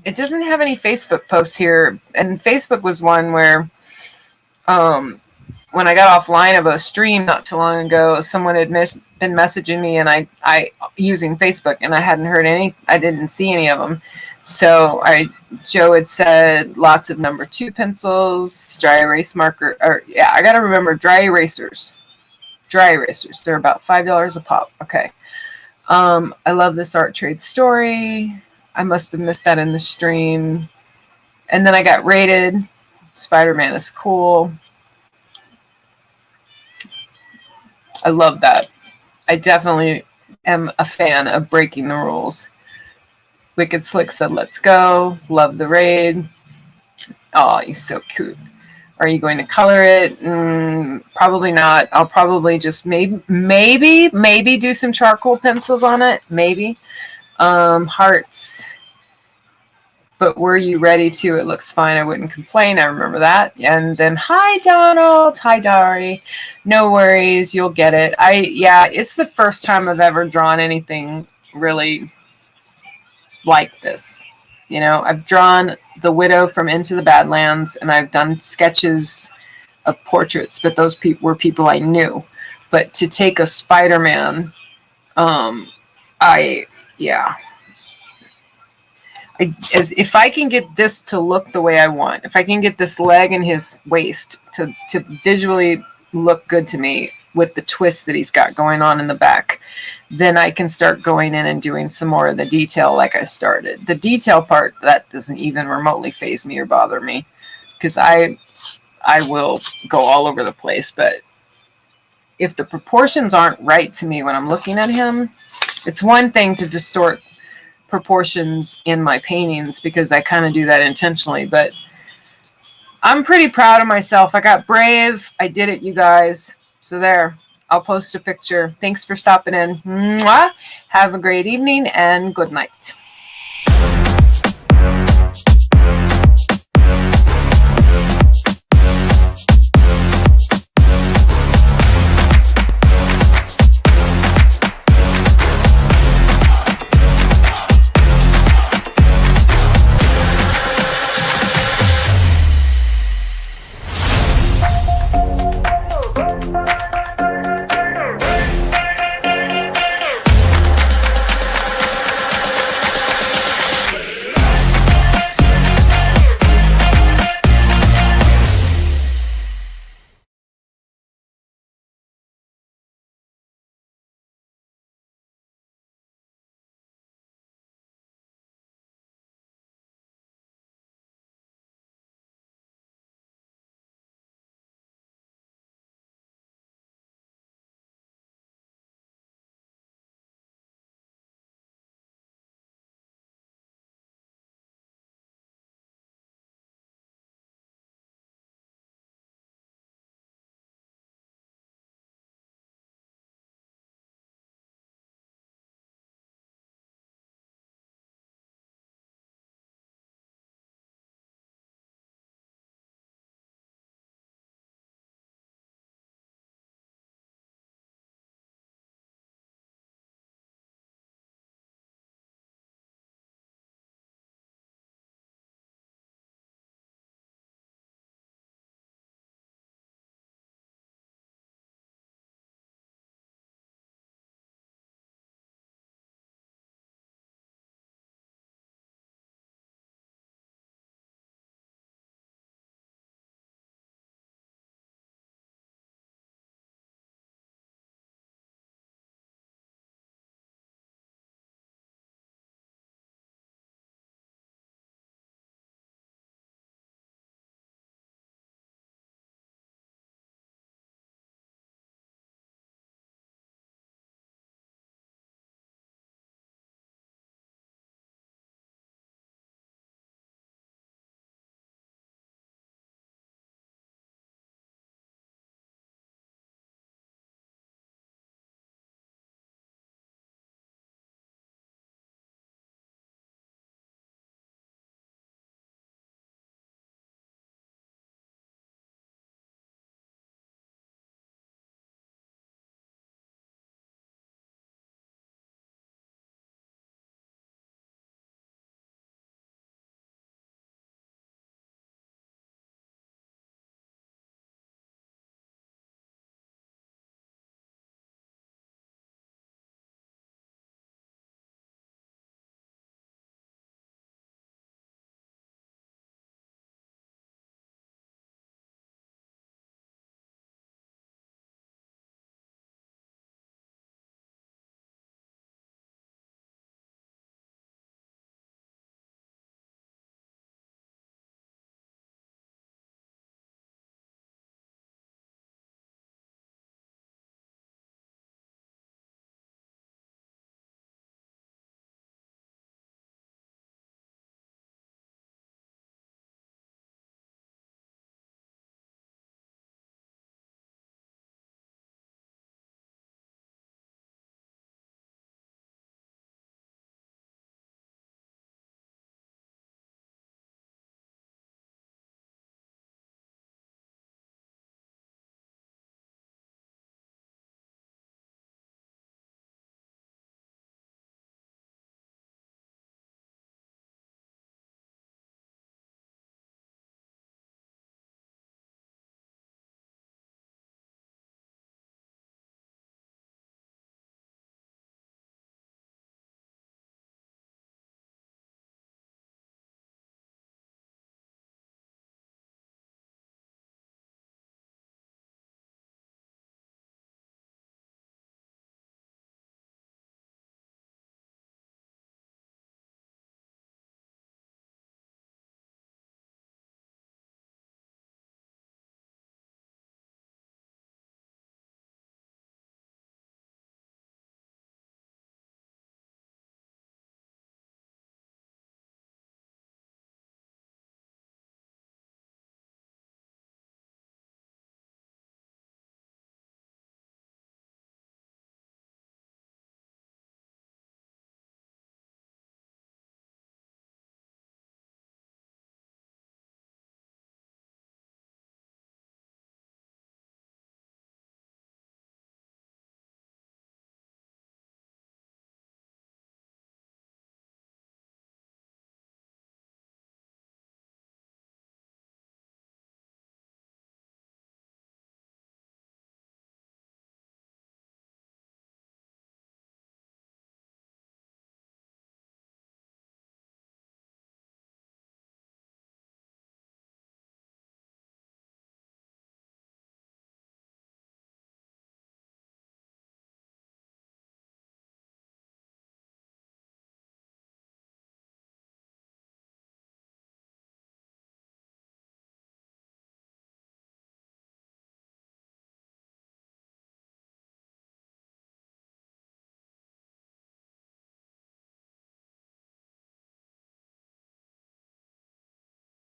it doesn't have any Facebook posts here, and Facebook was one where, when I got offline of a stream not too long ago, someone had been messaging me, and I using Facebook, and I hadn't heard any. I didn't see any of them. So Joe had said lots of number 2 pencils, dry erase marker, or yeah, I got to remember dry erasers. Dry erasers. They're about $5 a pop. Okay. I love this art trade story. I must have missed that in the stream. And then I got rated. Spider-Man is cool. I love that. I definitely am a fan of breaking the rules. Wicked Slick said, let's go. Love the raid. Oh, he's so cute. Are you going to color it? Probably not. I'll probably just maybe do some charcoal pencils on it. Maybe. Hearts. But were you ready to? It looks fine. I wouldn't complain. I remember that. And then, hi, Donald. Hi, Dari. No worries. You'll get it. Yeah, it's the first time I've ever drawn anything really like this. You know, I've drawn the widow from Into the Badlands, and I've done sketches of portraits, but those were people I knew. But to take a Spider-Man, if I can get this to look the way I want, if I can get this leg and his waist to visually look good to me with the twist that he's got going on in the back, then I can start going in and doing some more of the detail like I started. The detail part, that doesn't even remotely faze me or bother me, because I will go all over the place. But if the proportions aren't right to me when I'm looking at him, it's one thing to distort proportions in my paintings, because I kind of do that intentionally, but I'm pretty proud of myself. I got brave. I did it, you guys. So there. I'll post a picture. Thanks for stopping in. Mwah. Have a great evening and good night.